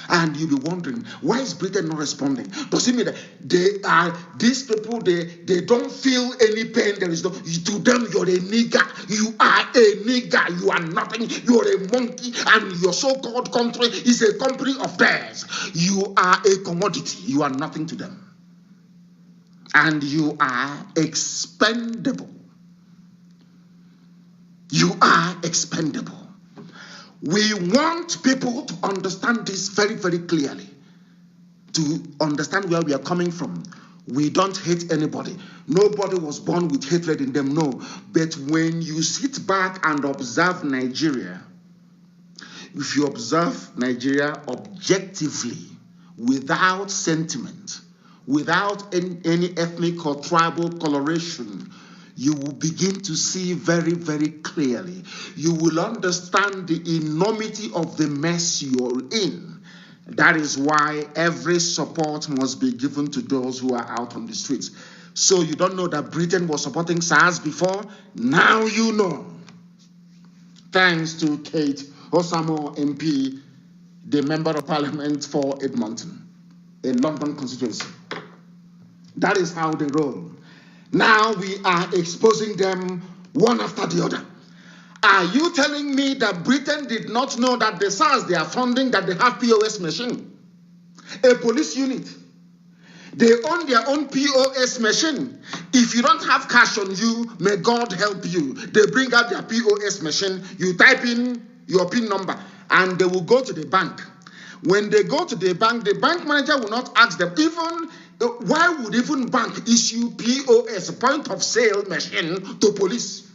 And you'll be wondering, why is Britain not responding? Does it mean that these people, they don't feel any pain? There is no, to them, you're a nigger. You are a nigger. You are nothing. You're a monkey. And your so-called country is a company of theirs. You are a commodity. You are nothing to them. And you are expendable. You are expendable. We want people to understand this very, very clearly. To understand where we are coming from. We don't hate anybody. Nobody was born with hatred in them, no. But when you sit back and observe Nigeria, if you observe Nigeria objectively, without sentiment, without any ethnic or tribal coloration, you will begin to see very, very clearly. You will understand the enormity of the mess you're in. That is why every support must be given to those who are out on the streets. So you don't know that Britain was supporting SARS before? Now you know. Thanks to Kate Osamo MP, the Member of Parliament for Edmonton, a London constituency. That is how they roll. Now we are exposing them one after the other. Are you telling me that Britain did not know that the SARS they are funding, that they have POS machine, a police unit? They own their own POS machine. If you don't have cash on you, may God help you. They bring out their POS machine, you type in your PIN number, and they will go to the bank. When they go to the bank manager will not ask them, why would even bank issue POS, point of sale machine, to police?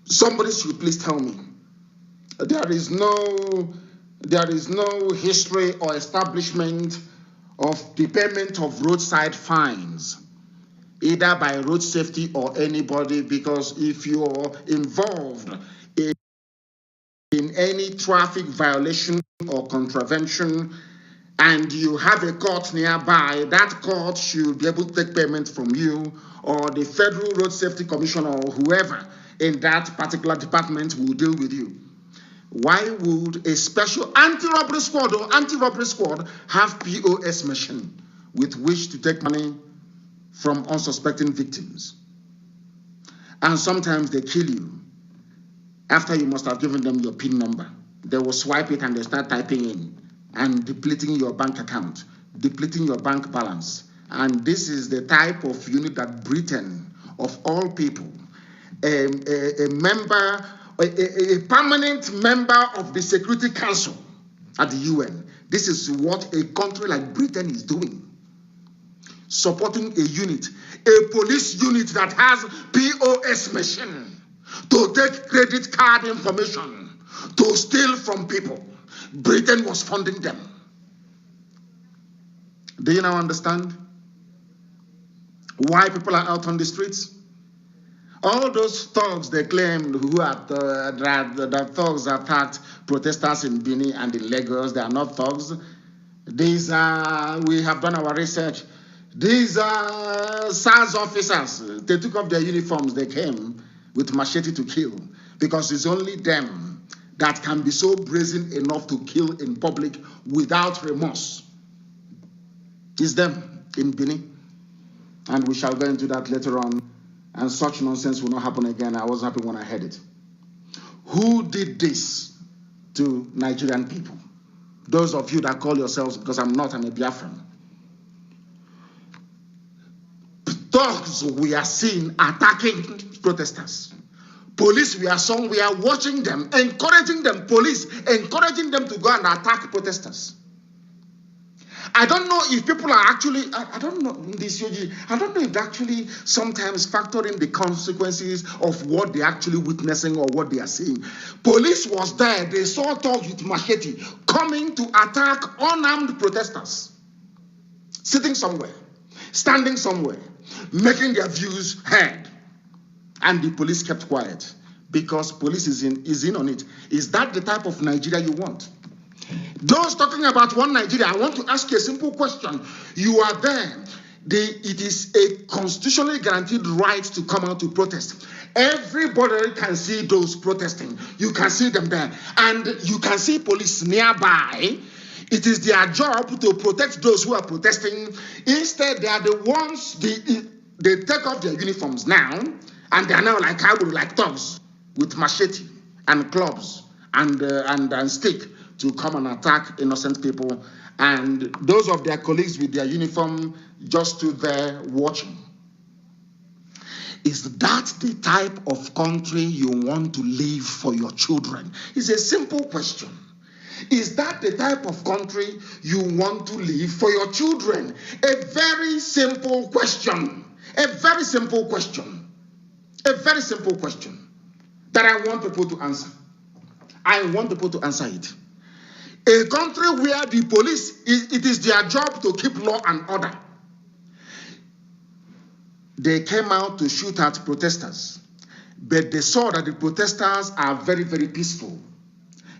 Somebody should please tell me. There is no history or establishment of the payment of roadside fines, either by road safety or anybody, because if you're involved in any traffic violation or contravention and you have a court nearby, that court should be able to take payment from you, or the Federal Road Safety Commission or whoever in that particular department will deal with you. Why would a special anti-robbery squad or anti-robbery squad have POS machine with which to take money from unsuspecting victims? And sometimes they kill you after you must have given them your PIN number. They will swipe it and they start typing in and depleting your bank account, depleting your bank balance. And this is the type of unit that Britain, of all people, a permanent member of the Security Council at the UN. This is what a country like Britain is doing. Supporting a unit, a police unit that has POS machine to take credit card information, to steal from people. Britain was funding them. Do you now understand why people are out on the streets? All those thugs they claimed who are the thugs attacked protesters in Benin and in Lagos, they are not thugs. These are, we have done our research. These are SARS officers. They took off their uniforms, they came with machete to kill, because it's only them that can be so brazen enough to kill in public without remorse. It's them in Benin. And we shall go into that later on. And such nonsense will not happen again. I was happy when I heard it. Who did this to Nigerian people? Those of you that call yourselves, because I'm not, I'm a Biafran. Thugs we are seeing attacking protesters. Police we are watching them, encouraging them, police encouraging them to go and attack protesters. I don't know if people are actually, I don't know if they actually sometimes factor in the consequences of what they're actually witnessing or what they are seeing. Police was there, they saw thugs with machete coming to attack unarmed protesters, sitting somewhere, standing somewhere, making their views heard. And the police kept quiet because police is in on it. Is that the type of Nigeria you want? Those talking about one Nigeria, I want to ask you a simple question. You are there. It is a constitutionally guaranteed right to come out to protest. Everybody can see those protesting. You can see them there. And you can see police nearby. It is their job to protect those who are protesting. Instead, they are the ones, they take off their uniforms now, and they are now like thugs with machete and clubs and stick to come and attack innocent people, and those of their colleagues with their uniform just stood there watching. Is that the type of country you want to leave for your children? It's a simple question. Is that the type of country you want to leave for your children? A very simple question. A very simple question. A very simple question that I want people to answer. I want people to answer it. A country where the police, it is their job to keep law and order. they came out to shoot at protesters, but they saw that the protesters are very, very peaceful.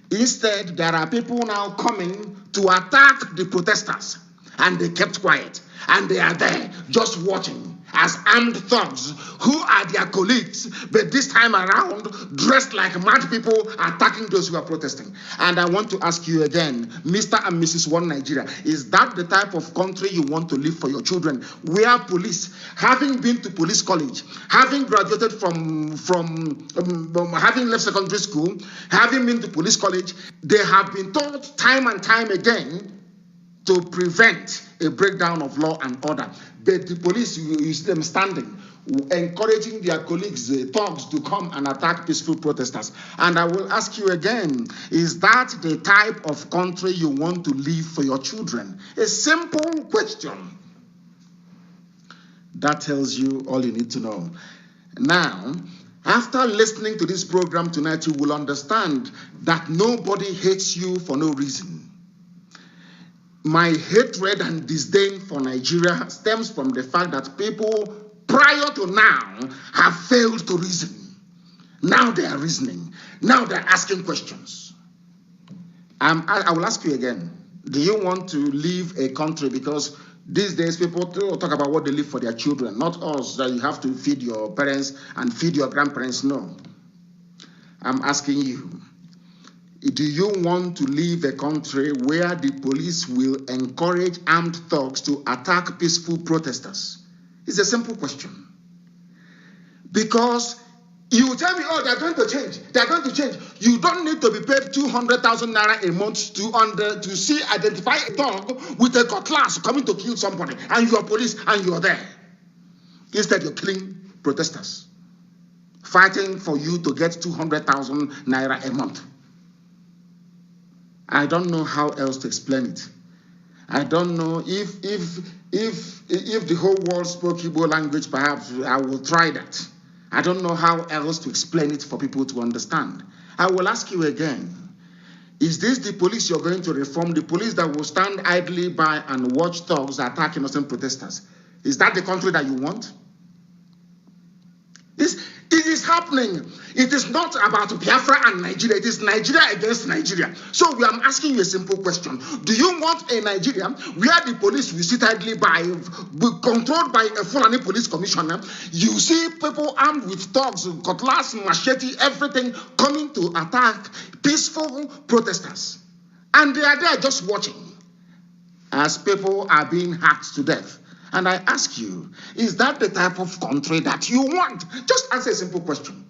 Instead, there are people now coming to attack the protesters, and they kept quiet, and they are there just watching as armed thugs who are their colleagues, but this time around dressed like mad people attacking those who are protesting. And I want to ask you again, Mr. and Mrs. One Nigeria, is that the type of country you want to live for your children, where police, having been to police college, having graduated from having left secondary school, having been to police college, they have been taught time and time again to prevent a breakdown of law and order. But the police, you see them standing, encouraging their colleagues, the thugs, to come and attack peaceful protesters. And I will ask you again, is that the type of country you want to live for your children? A simple question. That tells you all you need to know. Now, after listening to this program tonight, you will understand that nobody hates you for no reason. My hatred and disdain for Nigeria stems from the fact that people prior to now have failed to reason. Now they are reasoning. Now they're asking questions. I will ask you again, do you want to leave a country? Because these days people talk about what they leave for their children, not us, that you have to feed your parents and feed your grandparents. No. I'm asking you, do you want to leave a country where the police will encourage armed thugs to attack peaceful protesters? It's a simple question. Because you tell me, oh, they're going to change. They're going to change. You don't need to be paid 200,000 naira a month to identify a dog with a cutlass coming to kill somebody, and you're police and you're there. Instead, you're killing protesters, fighting for you to get 200,000 naira a month. I don't know how else to explain it. I don't know if the whole world spoke Igbo language, perhaps I will try that. I don't know how else to explain it for people to understand. I will ask you again, is this the police you're going to reform? The police that will stand idly by and watch thugs attack innocent protesters? Is that the country that you want? It is happening. It is not about Biafra and Nigeria. It is Nigeria against Nigeria. So I'm asking you a simple question. Do you want a Nigeria where the police will sit idly by, controlled by a Fulani police commissioner? You see people armed with thugs, cutlass, machete, everything coming to attack peaceful protesters. And they are there just watching as people are being hacked to death. And I ask you, is that the type of country that you want? Just answer a simple question.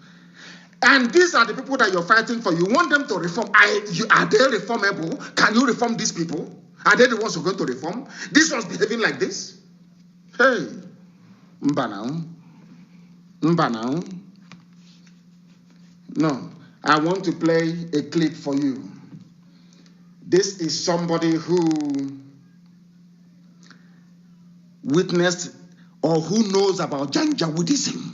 And these are the people that you're fighting for. You want them to reform. Are they reformable? Can you reform these people? Are they the ones who are going to reform? This one's behaving like this? Hey, Mbanao. No, I want to play a clip for you. This is somebody who witnessed or who knows about Janjaweedism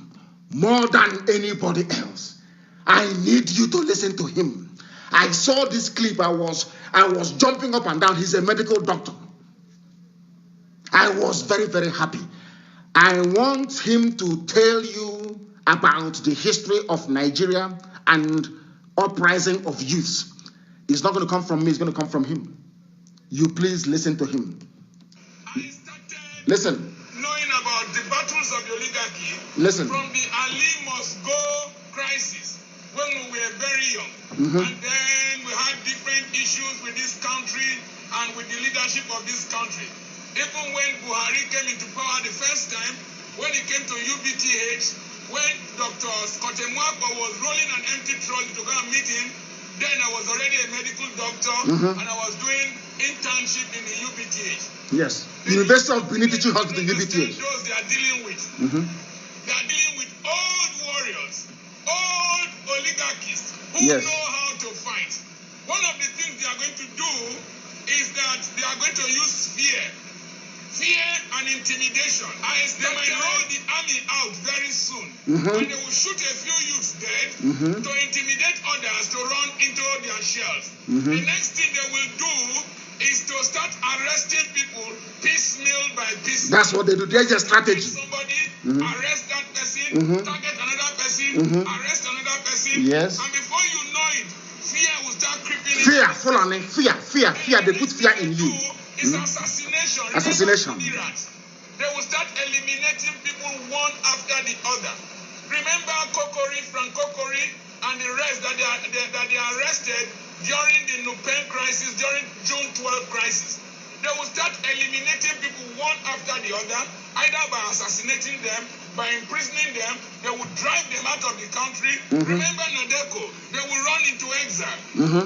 more than anybody else. I need you to listen to him. I saw this clip. I was jumping up and down. He's a medical doctor. I was very, very happy. I want him to tell you about the history of Nigeria and uprising of youths. It's not going to come from me. It's going to come from him. You please listen to him. Listen. Knowing about the battles of the oligarchy. Listen. From the Ali must go crisis when we were very young. And then we had different issues with this country and with the leadership of this country. Even when Buhari came into power the first time, when he came to UBTH, when Dr. Scott Mwako was rolling an empty trolley to go and meet him, then I was already a medical doctor and I was doing internship in the UBTH. Yes. University of Benin Teaching Hospital, UBTH. Those they are dealing with. They are dealing with old warriors, old oligarchies who know how to fight. One of the things they are going to do is that they are going to use fear and intimidation. They might roll the army out very soon, and they will shoot a few youths dead to intimidate others to run into their shells. The next thing they will do is is to start arresting people piecemeal by piecemeal. That's what they do. There's a strategy. Somebody, arrest that person, target another person, arrest another person. Yes. And before you know it, fear will start creeping in. Fear, Fulani, fear. They put fear in you. It's assassination. Assassination. They will start eliminating people one after the other. Remember Frank Kokori, and the rest that they arrested during the Nupen crisis, during June 12 crisis. They will start eliminating people one after the other, either by assassinating them, by imprisoning them. They will drive them out of the country. Remember Nadeko, they will run into exile.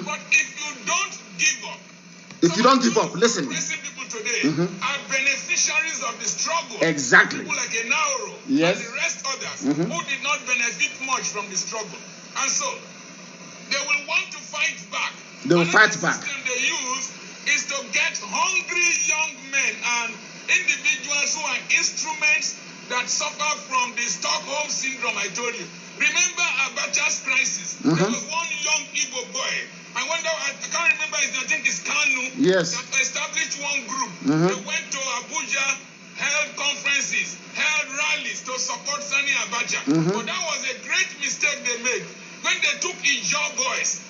But if you don't give up, listen. People today are beneficiaries of the struggle. Exactly. People like Enauro yes. and the rest others who did not benefit much from the struggle. And so, they will want to fight back. They will fight back. The system they use is to get hungry young men and individuals who are instruments that suffer from the Stockholm syndrome I told you. Remember Abacha's crisis? There was one young Igbo boy. I can't remember his name, I think it's Kanu. Yes. That established one group. They went to Abuja, held conferences, held rallies to support Sani Abacha. But that was a great mistake they made. When they took Ijaw boys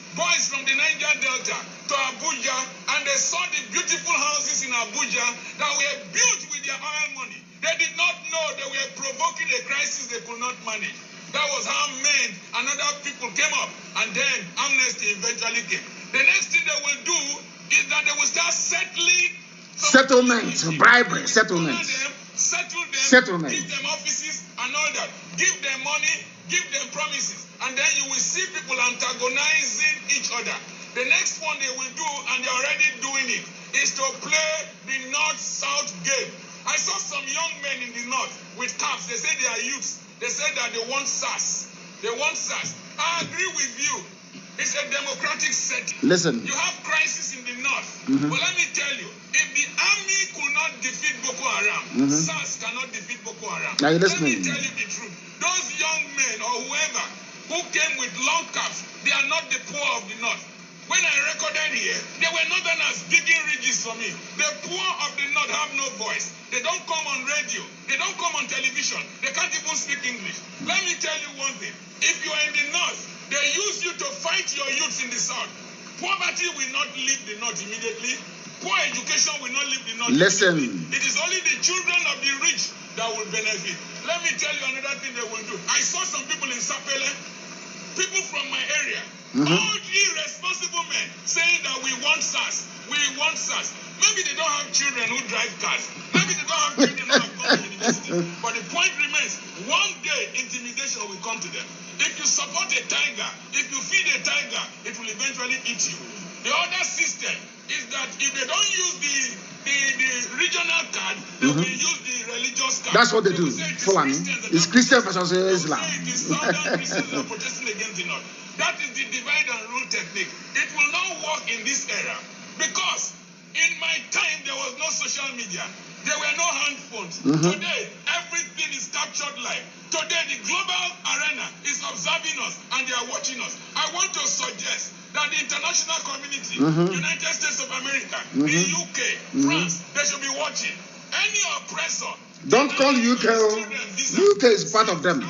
from the Niger Delta to Abuja, and they saw the beautiful houses in Abuja that were built with their oil money. They did not know they were provoking a crisis they could not manage. That was how men and other people came up, and then amnesty eventually came. The next thing they will do is that they will start settlements, bribery, settlements. Settle them, give them offices and all that. Give them money, give them promises, and then you will see people antagonizing each other. The next one they will do, and they're already doing it, is to play the North-South game. I saw some young men in the North with caps. They say they are youths. They say that they want Sars. They want Sars. I agree with you. It's a democratic setting. Listen. You have crisis in the North. But let me tell you, if the army could not defeat Boko Haram, Sars cannot defeat Boko Haram. Now let me tell you the truth. Those young men or whoever who came with long caps, they are not the poor of the North. When I recorded here, they were northerners digging ridges for me. The poor of the North have no voice. They don't come on radio. They don't come on television. They can't even speak English. Let me tell you one thing. If you are in the North, they use you to fight your youths in the South. Poverty will not leave the North immediately. Poor education will not leave the North immediately. It is only the children of the rich that will benefit. Let me tell you another thing they will do. I saw some people in Sapele, people from my area, all irresponsible men saying that we want Sars. We want Sars. Maybe they don't have children who drive cars. Maybe they don't have children who have gone to university. But the point remains, one day intimidation will come to them. If you support a tiger, if you feed a tiger, it will eventually eat you. The other system is that if they don't use the regional card, they will use the religious card. That's what they do. Fulani. It's Christian versus Islam. It is southern Christians that are protesting against the North. That is the divide and rule technique. It will not work in this era because in my time there was no social media. There were no handphones. Today, everything is captured live. Today, the global arena is observing us and they are watching us. I want to suggest that the international community, United States of America, the UK, France, they should be watching. Any oppressor. Don't call UK. UK is part of them.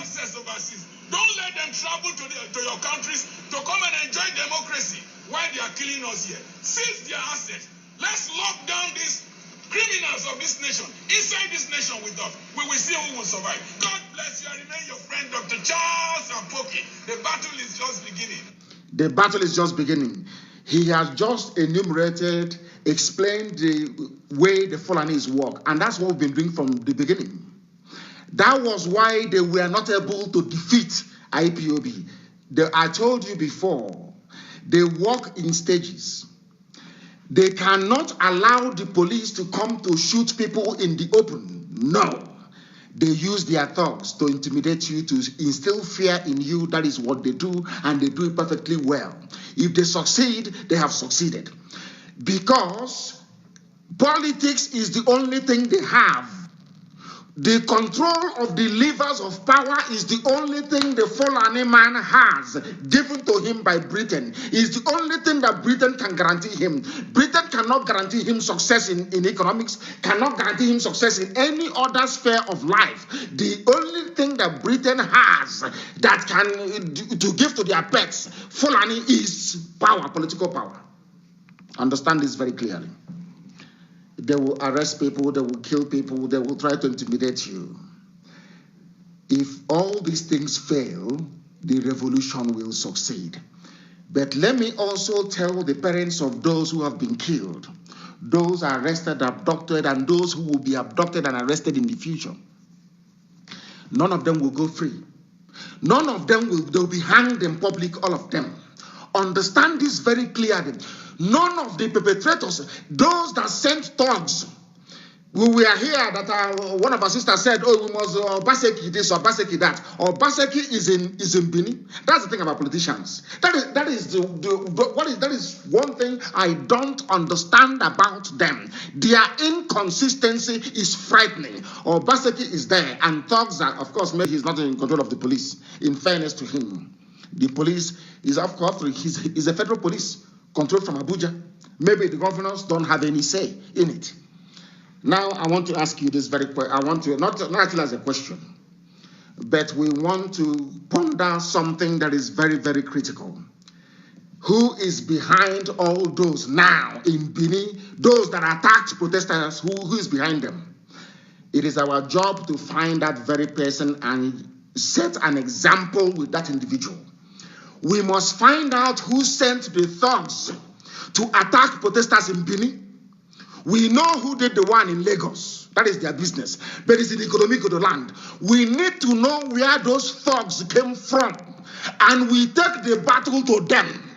Don't let them travel to your countries to come and enjoy democracy while they are killing us here. Seize their assets. Let's lock down these criminals of this nation inside this nation with us. We will see who will survive. God bless you. I remain your friend, Dr. Charles Apoki. The battle is just beginning. The battle is just beginning. He has just enumerated, explained the way the Fulanis work, and that's what we've been doing from the beginning. That was why they were not able to defeat IPOB. I told you before, they work in stages. They cannot allow the police to come to shoot people in the open. No. They use their thugs to intimidate you, to instill fear in you. That is what they do, and they do it perfectly well. If they succeed, they have succeeded. Because politics is the only thing they have The control of the levers of power is the only thing the Fulani man has given to him by Britain. Is the only thing that Britain can guarantee him. Britain cannot guarantee him success in economics, cannot guarantee him success in any other sphere of life. The only thing that Britain has that can to give to their pets, Fulani, is power, political power. Understand this very clearly. They will arrest people, they will kill people, they will try to intimidate you. If all these things fail, the revolution will succeed. But let me also tell the parents of those who have been killed, those arrested, abducted, and those who will be abducted and arrested in the future. None of them will go free. None of them they'll be hanged in public, all of them. Understand this very clearly. None of the perpetrators, those that sent thugs, we were here that one of our sisters said, oh, we must Obaseki this or Obaseki that. Obaseki is in Bini. That's the thing about politicians. That is one thing I don't understand about them. Their inconsistency is frightening. Obaseki is there, and thugs are, of course, maybe he's not in control of the police. In fairness to him, the police is, of course, he's a federal police controlled from Abuja. Maybe the governors don't have any say in it. Now, I want to ask you this very question. I want to, not actually as a question, but we want to ponder something that is very, very critical. Who is behind all those now in Bini, those that attacked protesters, who is behind them? It is our job to find that very person and set an example with that individual. We must find out who sent the thugs to attack protesters in Bini. We know who did the one in Lagos. That is their business. But it's in the economic of the land. We need to know where those thugs came from. And we take the battle to them.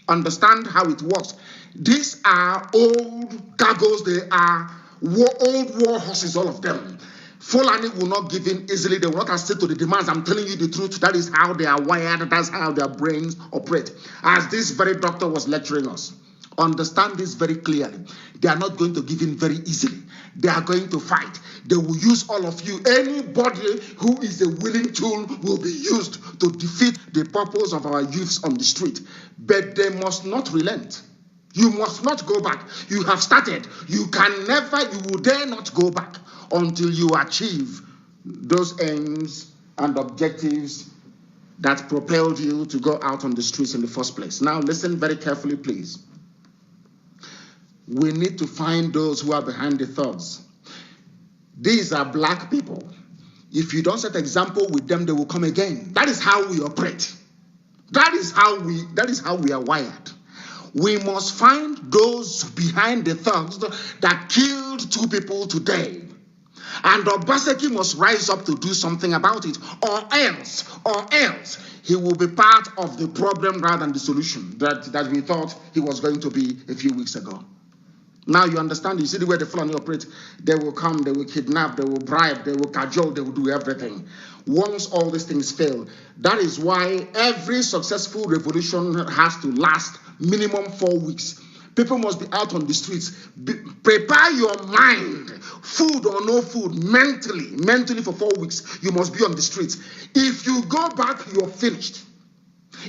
Understand how it works. These are old cargoes. They are old war horses, all of them. Fulani will not give in easily. They will not accede to the demands. I'm telling you the truth. That is how they are wired. That's how their brains operate. As this very doctor was lecturing us. Understand this very clearly. They are not going to give in very easily. They are going to fight. They will use all of you. Anybody who is a willing tool will be used to defeat the purpose of our youths on the street. But they must not relent. You must not go back. You have started. You can never, you will dare not go back until you achieve those aims and objectives that propelled you to go out on the streets in the first place. Now listen very carefully, please. We need to find those who are behind the thugs. These are black people. If you don't set example with them, they will come again. That is how we operate. That is how we are wired. We must find those behind the thugs that killed 2 people today. And Obaseki must rise up to do something about it, or else he will be part of the problem rather than the solution that we thought he was going to be a few weeks ago. Now you understand, you see the way the Fulani operate. They will come, they will kidnap, they will bribe, they will cajole, they will do everything. Once all these things fail, that is why every successful revolution has to last minimum 4 weeks. People must be out on the streets. Prepare your mind, food or no food, mentally for 4 weeks. You must be on the streets. If you go back, you're finished.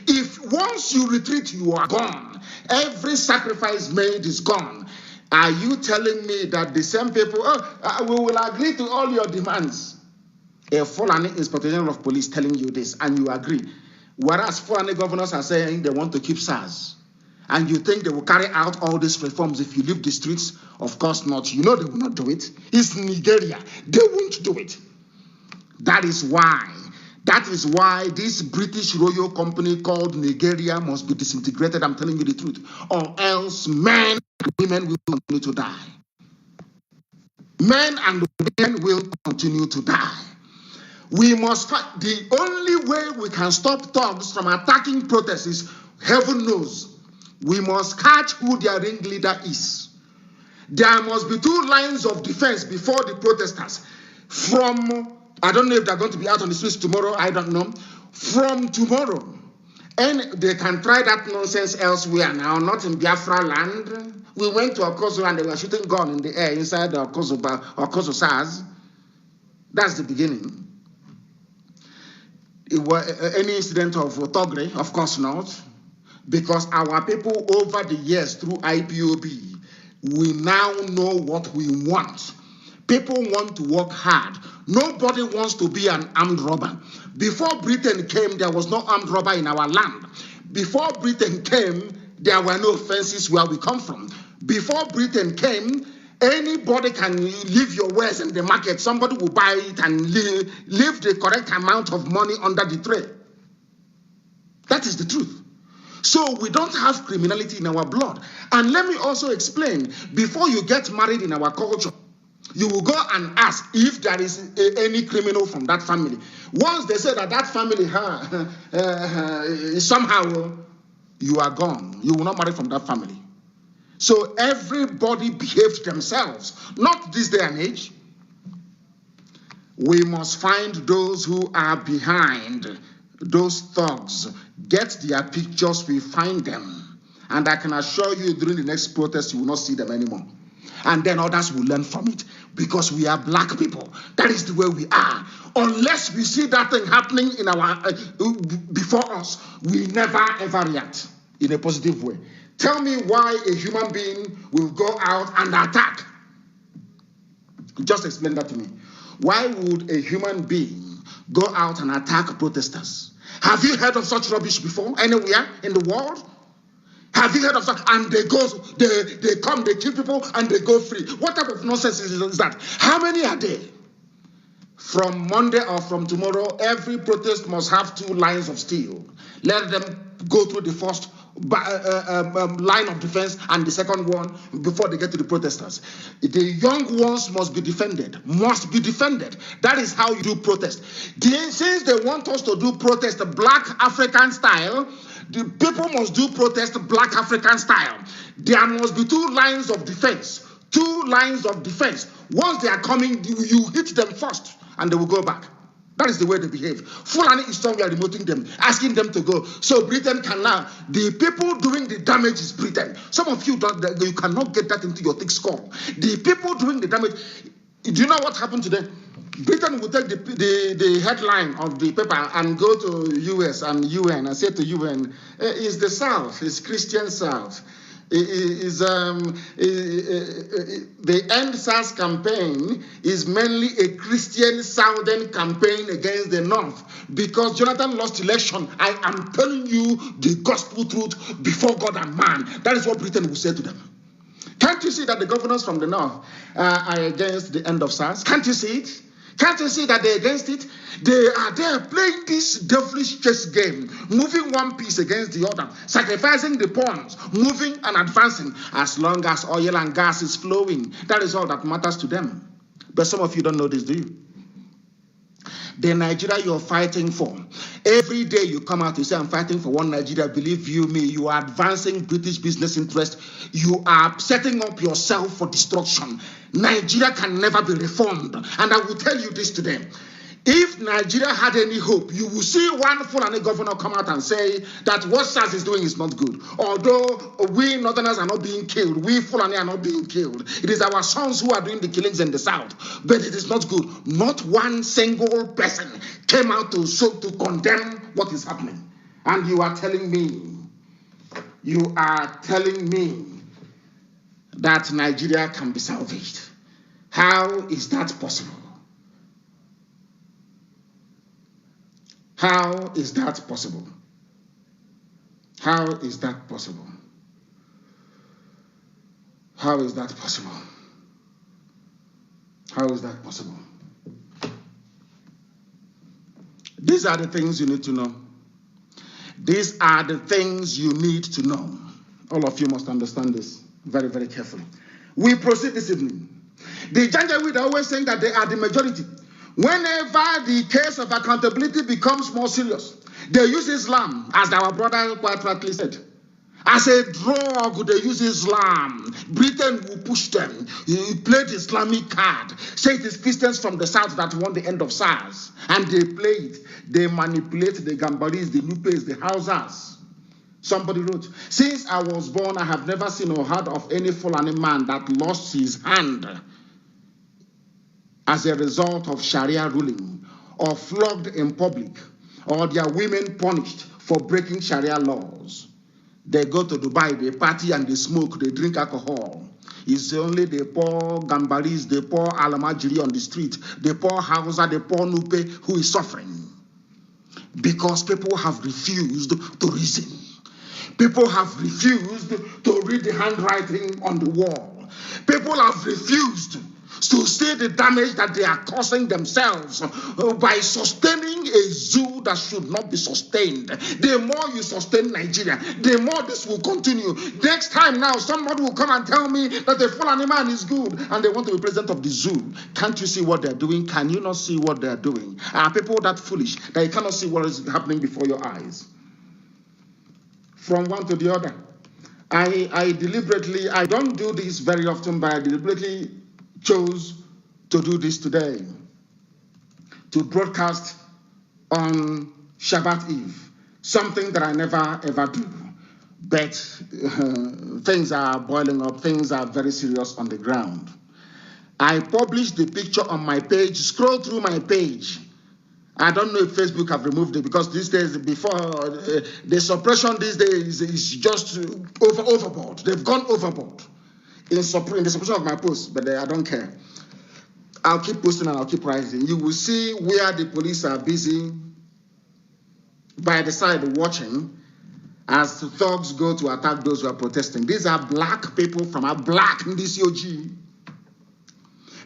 If once you retreat, you are gone. Every sacrifice made is gone. Are you telling me that the same people, we will agree to all your demands? A Fulani Inspector General of Police telling you this, and you agree. Whereas Fulani governors are saying they want to keep Sars. And you think they will carry out all these reforms if you leave the streets? Of course not. You know they will not do it. It's Nigeria. They won't do it. That is why this British royal company called Nigeria must be disintegrated. I'm telling you the truth. Or else men and women will continue to die. Men and women will continue to die. We must fight. The only way we can stop thugs from attacking protests is, heaven knows, we must catch who their ringleader is. There must be 2 lines of defense before the protesters. I don't know if they're going to be out on the streets tomorrow, I don't know. From tomorrow, and they can try that nonsense elsewhere now, not in Biafra land. We went to Okozo and they were shooting gun in the air inside the Okozo Sars. That's the beginning. Any incident of thuggery? Of course not. Because our people over the years through IPOB, we now know what we want. People want to work hard. Nobody wants to be an armed robber. Before Britain came, there was no armed robber in our land. Before Britain came, there were no fences where we come from. Before Britain came, anybody can leave your wares in the market. Somebody will buy it and leave the correct amount of money under the tray. That is the truth. So we don't have criminality in our blood. And let me also explain, before you get married in our culture, you will go and ask if there is any criminal from that family. Once they say that family somehow you are gone, you will not marry from that family. So everybody behaves themselves, not this day and age. We must find those who are behind those thugs, get their pictures, we find them. And I can assure you during the next protest, you will not see them anymore. And then others will learn from it, because we are black people. That is the way we are. Unless we see that thing happening in our before us, we never ever react in a positive way. Tell me why a human being will go out and attack. Just explain that to me. Why would a human being go out and attack protesters? Have you heard of such rubbish before anywhere in the world? Have you heard of such? And they come, they kill people, and they go free. What type of nonsense is that? How many are there? From Monday or from tomorrow, every protest must have 2 lines of steel. Let them go through the first line of defense and the second one before they get to the protesters. The young ones must be defended. That is how you do protest. Since they want us to do protest Black African style, the people must do protest Black African style. There must be 2 lines of defense. 2 lines of defense. Once they are coming, you hit them first and they will go back. That is the way they behave. Fulani is somewhere remoting them, asking them to go. So Britain can now, the people doing the damage is Britain. Some of you you cannot get that into your thick skull. The people doing the damage, do you know what happened today? Britain will take the headline of the paper and go to US and UN and say to UN, it's the South, it's Christian South. The End Sars campaign is mainly a Christian Southern campaign against the North, because Jonathan lost election. I am telling you the gospel truth before God and man. That is what Britain will say to them. Can't you see that the governors from the North are against the end of SARS? Can't you see it? Can't you see that they're against it? They are there playing this devilish chess game, moving one piece against the other, sacrificing the pawns, moving and advancing. As long as oil and gas is flowing, that is all that matters to them. But some of you don't know this, do you? The Nigeria you're fighting for, every day you come out, you say, I'm fighting for one Nigeria. Believe you me, you are advancing British business interest. You are setting up yourself for destruction. Nigeria can never be reformed. And I will tell you this today. If Nigeria had any hope, you will see one Fulani governor come out and say that what SARS is doing is not good. Although we Northerners are not being killed, we Fulani are not being killed. It is our sons who are doing the killings in the South. But it is not good. Not one single person came out to condemn what is happening. And you are telling me that Nigeria can be salvaged. How is that possible? How is that possible? How is that possible? How is that possible? How is that possible? These are the things you need to know. These are the things you need to know. All of you must understand this very, very carefully. We proceed this evening. The Janjaweed are always saying that they are the majority. Whenever the case of accountability becomes more serious, they use Islam, as our brother quite rightly said. As a drug, they use Islam. Britain will push them. He played Islamic card. Say it is Christians from the South that won the end of SARS. And they play it. They manipulate the Gambaris, the Lupes, the Hausas. Somebody wrote, since I was born, I have never seen or heard of any Fulani man that lost his hand as a result of Sharia ruling, or flogged in public, or their women punished for breaking Sharia laws. They go to Dubai, they party and they smoke, they drink alcohol. It's only the poor Gambaris, the poor Alamajiri on the street, the poor Hausa, the poor Nupe who is suffering. Because people have refused to reason. People have refused to read the handwriting on the wall. People have refused to see the damage that they are causing themselves by sustaining a zoo that should not be sustained. The more you sustain Nigeria, the more this will continue. Next time now, somebody will come and tell me that the Fulani man is good and they want to be president of the zoo. Can't you see what they're doing? Can you not see what they're doing? Are people that foolish that you cannot see what is happening before your eyes? From one to the other. I deliberately, I don't do this very often, but I deliberately chose to do this today, to broadcast on Shabbat Eve, something that I never ever do. But things are boiling up, things are very serious on the ground. I published the picture on my page, scroll through my page. I don't know if Facebook have removed it because these days, before the suppression these days is just overboard. They've gone overboard in the suppression of my posts, but I don't care. I'll keep posting and I'll keep writing. You will see where the police are busy by the side watching as the thugs go to attack those who are protesting. These are black people from a black NDCOG.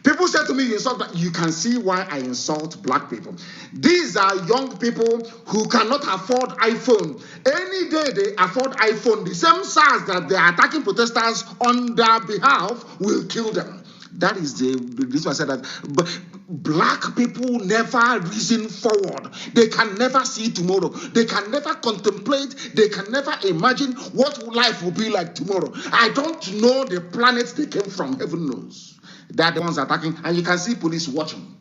People say to me, you insult black. You can see why I insult black people. These are young people who cannot afford iPhone. Any day they afford iPhone, the same Sars that they are attacking protesters on their behalf will kill them. That is the reason I said that. But black people never reason forward. They can never see tomorrow. They can never contemplate. They can never imagine what life will be like tomorrow. I don't know the planets they came from. Heaven knows. They are the ones attacking, and you can see police watching.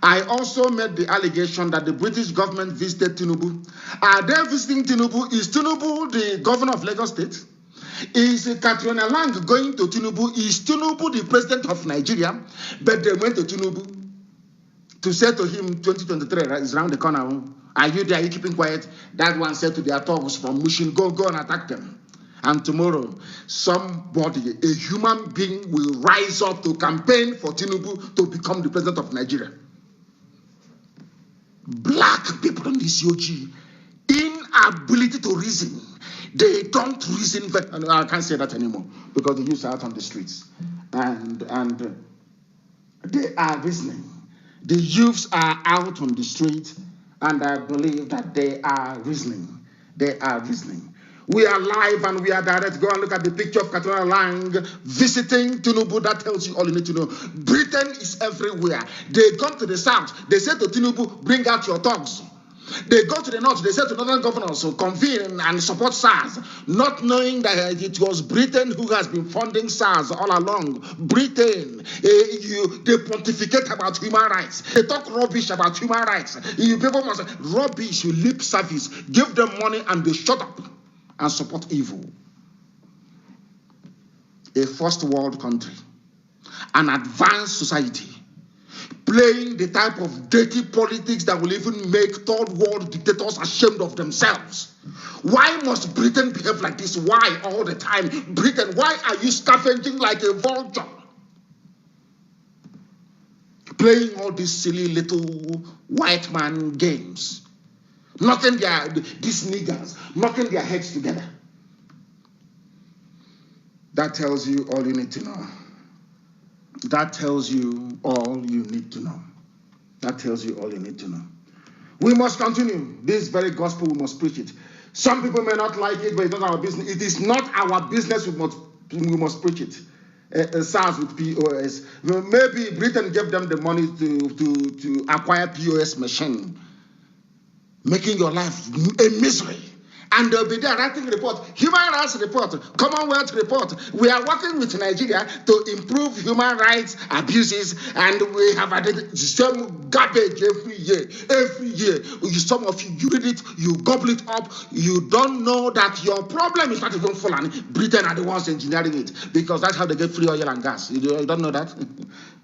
I also made the allegation that the British government visited Tinubu. Are they visiting Tinubu? Is Tinubu the governor of Lagos State? Is Colonial going to Tinubu? Is Tinubu the president of Nigeria? But they went to Tinubu to say to him, 2023 is around the corner. Are you there? Are you keeping quiet? That one said to their thugs from Mushin, go and attack them. And tomorrow, somebody, a human being, will rise up to campaign for Tinubu to become the president of Nigeria. Black people in this COG, inability to reason. They don't reason. I can't say that anymore because the youths are out on the streets. And they are reasoning. The youths are out on the street, and I believe that they are reasoning. They are reasoning. We are live and we are direct. Go and look at the picture of Colonial visiting Tinubu. That tells you all you need to know. Britain is everywhere. They come to the south. They say to Tinubu, bring out your thugs. They go to the north. They say to northern governors, so convene and support Sars, not knowing that it was Britain who has been funding Sars all along. Britain, they pontificate about human rights. They talk rubbish about human rights. People must rubbish, lip service. Give them money and they shut up and support evil. A first world country, an advanced society, playing the type of dirty politics that will even make third world dictators ashamed of themselves. Why must Britain behave like this? Why all the time? Britain, why are you scavenging like a vulture? Playing all these silly little white man games. Knocking these niggers, knocking their heads together. That tells you all you need to know. That tells you all you need to know. That tells you all you need to know. We must continue. This very gospel, we must preach it. Some people may not like it, but it's not our business. It is not our business, we must preach it. SARS with POS. Maybe Britain gave them the money to acquire POS machine, making your life a misery. And they'll be there writing report, human rights report, Commonwealth report. We are working with Nigeria to improve human rights abuses, and we have added the same garbage every year. Every year, some of you read it, you gobble it up. You don't know that your problem is not even Fulani. Britain are the ones engineering it, because that's how they get free oil and gas. You don't know that?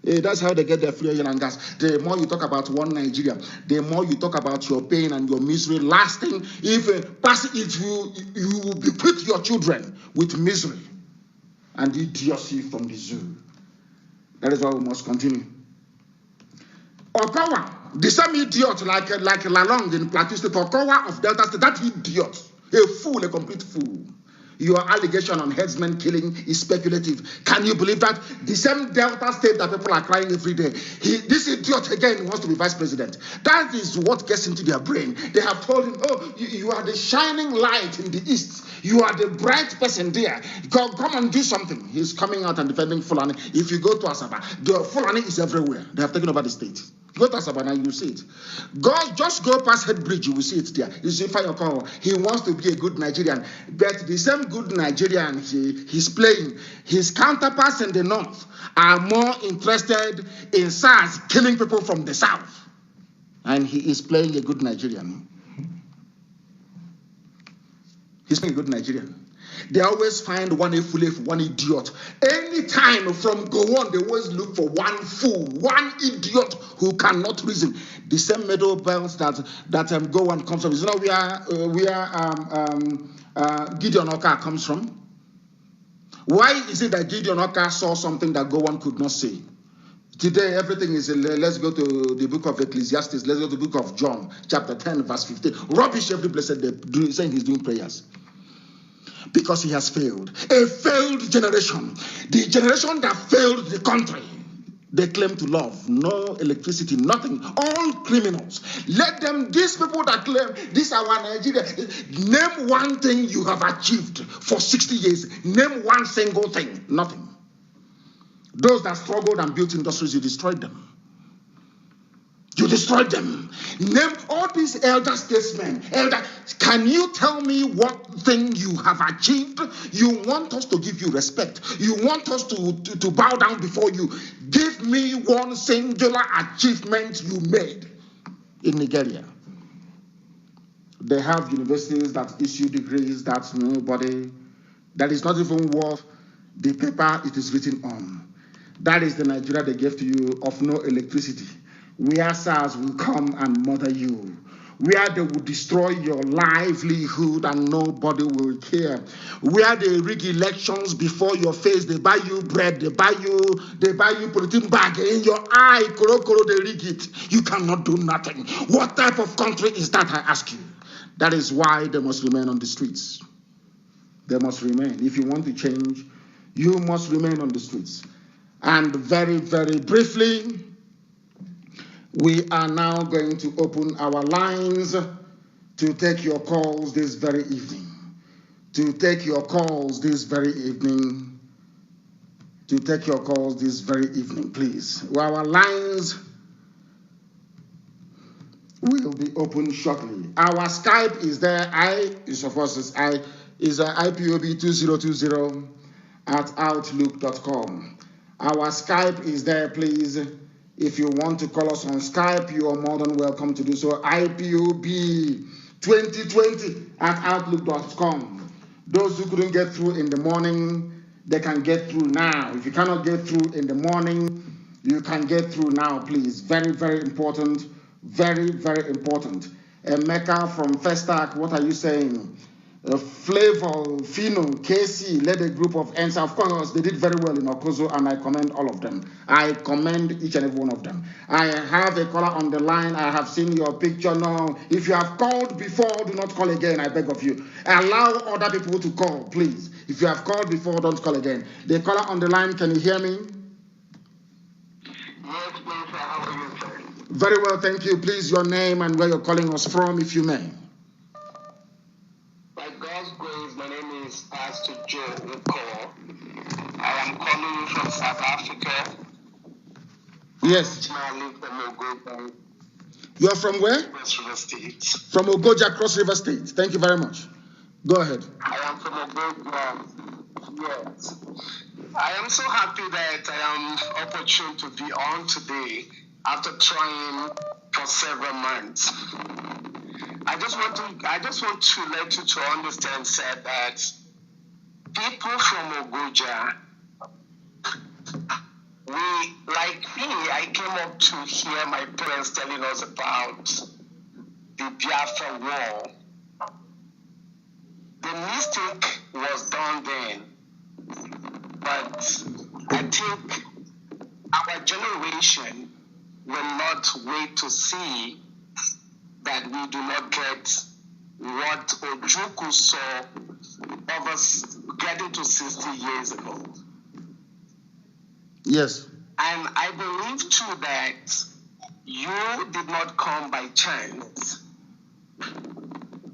That's how they get their free oil and gas. The more you talk about one Nigeria, the more you talk about your pain and your misery. Last thing, if you will bequeath your children with misery and idiocy from the zoo. That is why we must continue. Okowa, the same idiot like Lalong in Plateau State, Okowa of Delta State, that idiot, a fool, a complete fool. Your allegation on headsmen killing is speculative. Can you believe that? The same Delta State that people are crying every day. This idiot again wants to be vice president. That is what gets into their brain. They have told him, oh, you are the shining light in the east. You are the bright person there. Come and do something. He's coming out and defending Fulani. If you go to Asaba, the Fulani is everywhere. They have taken over the state. Go to Asaba now, you will see it. Just go past Head Bridge, you will see it there. You see Fayoko. He wants to be a good Nigerian. But the same good Nigerian he's playing, his counterparts in the north are more interested in Sars killing people from the south. And he is playing a good Nigerian. He's playing a good Nigerian. They always find one fool, one idiot. Anytime from go on, they always look for one fool, one idiot who cannot reason. The same middle belts that go on comes from. You know where Gideon Oka comes from? Why is it that Gideon Oka saw something that go on could not say? Today, everything is, let's go to the book of Ecclesiastes, let's go to the book of John, chapter 10, verse 15. Rubbish every blessed day, saying he's doing prayers. Because he has failed. A failed generation. The generation that failed the country. They claim to love. No electricity, nothing. All criminals. Let them, these people that claim, this is our Nigeria. Name one thing you have achieved for 60 years. Name one single thing. Nothing. Those that struggled and built industries, you destroyed them. You destroyed them. Name all these elder statesmen. Can you tell me what thing you have achieved? You want us to give you respect. You want us to bow down before you. Give me one singular achievement you made in Nigeria. They have universities that issue degrees that nobody, that is not even worth the paper it is written on. That is the Nigeria they gave to you of no electricity. Where Sars will come and murder you, where they will destroy your livelihood and nobody will care, where they rig elections before your face, they buy you bread, they buy you polythene bag in your eye, koro, they rig it. You cannot do nothing. What type of country is that, I ask you? That is why they must remain on the streets. They must remain. If you want to change, you must remain on the streets. And very, very briefly, we are now going to open our lines to take your calls this very evening. To take your calls this very evening. To take your calls this very evening, please. Our lines will be open shortly. Our Skype is there. Is IPOB 2020 at outlook.com. Our Skype is there, please. If you want to call us on Skype, you are more than welcome to do so. IPOB 2020 at outlook.com. Those who couldn't get through in the morning, they can get through now. If you cannot get through in the morning, you can get through now, please. Very, very important. Very, very important. Emeka from Festac, what are you saying? Flavor, Fino, KC led a group of answer. Of course, they did very well in Okozo, and I commend all of them. I commend each and every one of them. I have a caller on the line. I have seen your picture now. If you have called before, do not call again, I beg of you. Allow other people to call, please. If you have called before, don't call again. The caller on the line, can you hear me? Yes, please, how are you, sir? Very well, thank you. Please, your name and where you're calling us from, if you may. By God's grace, my name is Pastor Joe Uko. I am calling you from South Africa. Yes. I live from Ogoja. You're from where? Cross River State. From Ogoja, Cross River State. Thank you very much. Go ahead. I am from Abuja. Yes. I am so happy that I am opportune to be on today after trying for several months. I just want to let you to understand, sir, that people from Abuja, I came up to hear my parents telling us about the Biafra war. The mistake was done then, but I think our generation will not wait to see that we do not get what Ojukwu saw of us getting to 60 years ago. Yes. And I believe too that you did not come by chance.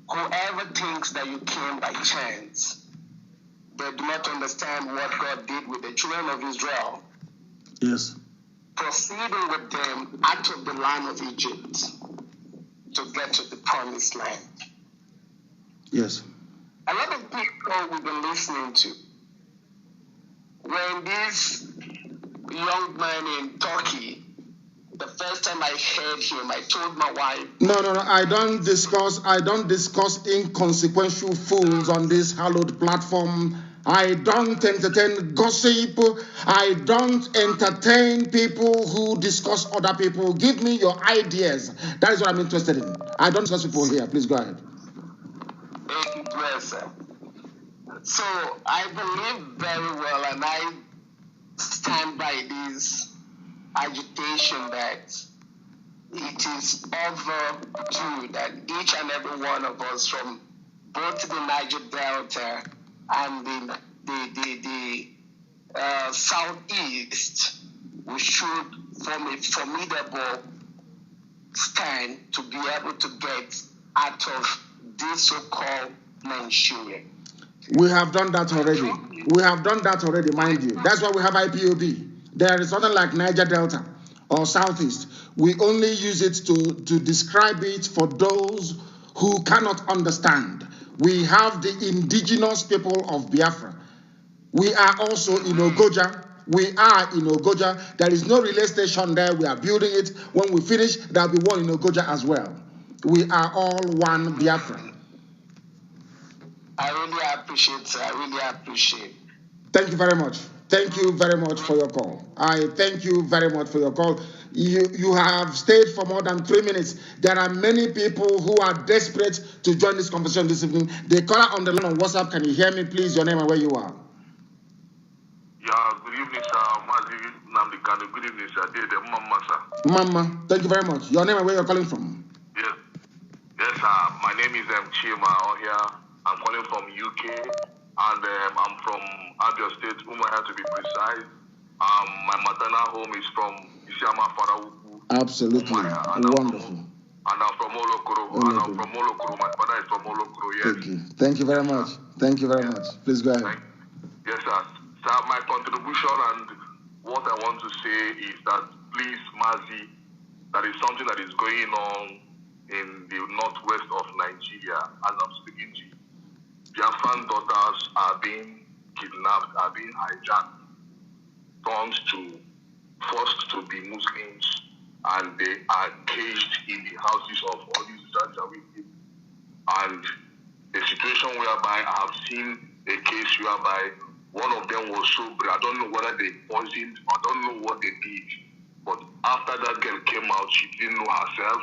Whoever thinks that you came by chance, they do not understand what God did with the children of Israel. Yes. Proceeding with them out of the land of Egypt to get to the promised land. Yes. A lot of people we've been listening to, when this young man in Turkey, the first time I heard him, I told my wife. No. I don't discuss inconsequential fools on this hallowed platform. I don't entertain gossip. I don't entertain people who discuss other people. Give me your ideas. That is what I'm interested in. I don't discuss people here. Please go ahead. Yes, sir. So I believe very well, and I stand by this agitation that it is overdue that each and every one of us from both the Niger Delta and the southeast, we should form a formidable stand to be able to get out of this so-called Manchuria. We have done that already. Mind you. That's why we have IPOB. There is nothing like Niger Delta or Southeast. We only use it to describe it for those who cannot understand. We have the indigenous people of Biafra. We are also in Ogoja. There is no relay station there. We are building it. When we finish, there will be one in Ogoja as well. We are all one Biafra. I really appreciate, sir. I really appreciate. Thank you very much. Thank you very much for your call. I thank you very much for your call. You have stayed for more than 3 minutes. There are many people who are desperate to join this conversation this evening. The caller on the line on WhatsApp, can you hear me, please? Your name and where you are. Yeah, good evening, sir. Mazi Nnamdi Kanu. Good evening, sir. Mama, sir. Mama, thank you very much. Your name and where you're calling from? Yes, sir. My name is Chima here. I'm calling from UK, and I'm from Abia State, Umuahia to be precise. My maternal home is from Isiama Farawuku. Absolutely. Wonderful. And I'm from Olokoro. My father is from Olokoro, yes. Thank you very much. Thank you very much. Please go ahead. Yes, sir. Sir, my contribution and what I want to say is that, please, Mazi, there is something that is going on in the northwest of Nigeria as I'm speaking to you. Biafran daughters are being kidnapped, are being hijacked, forced to be Muslims, and they are caged in the houses of all these Janjaweed people. And the situation whereby I have seen a case whereby one of them was so brave. I don't know whether they poisoned, I don't know what they did. But after that girl came out, she didn't know herself.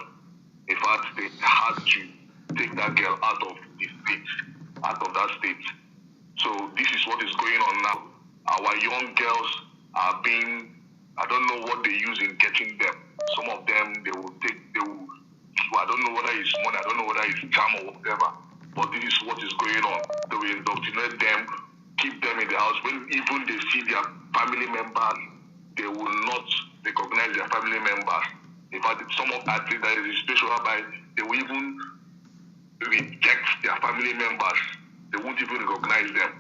In fact, they had to take that girl out of the state, out of that state. So this is what is going on now. Our young girls are being, I don't know what they use in getting them. Some of them, I don't know whether it's money, I don't know whether it's charm or whatever. But this is what is going on. They will indoctrinate them, keep them in the house. When even they see their family members, they will not recognize their family members. In fact, some of that, there is a situation whereby they will even reject their family members. They won't even recognize them.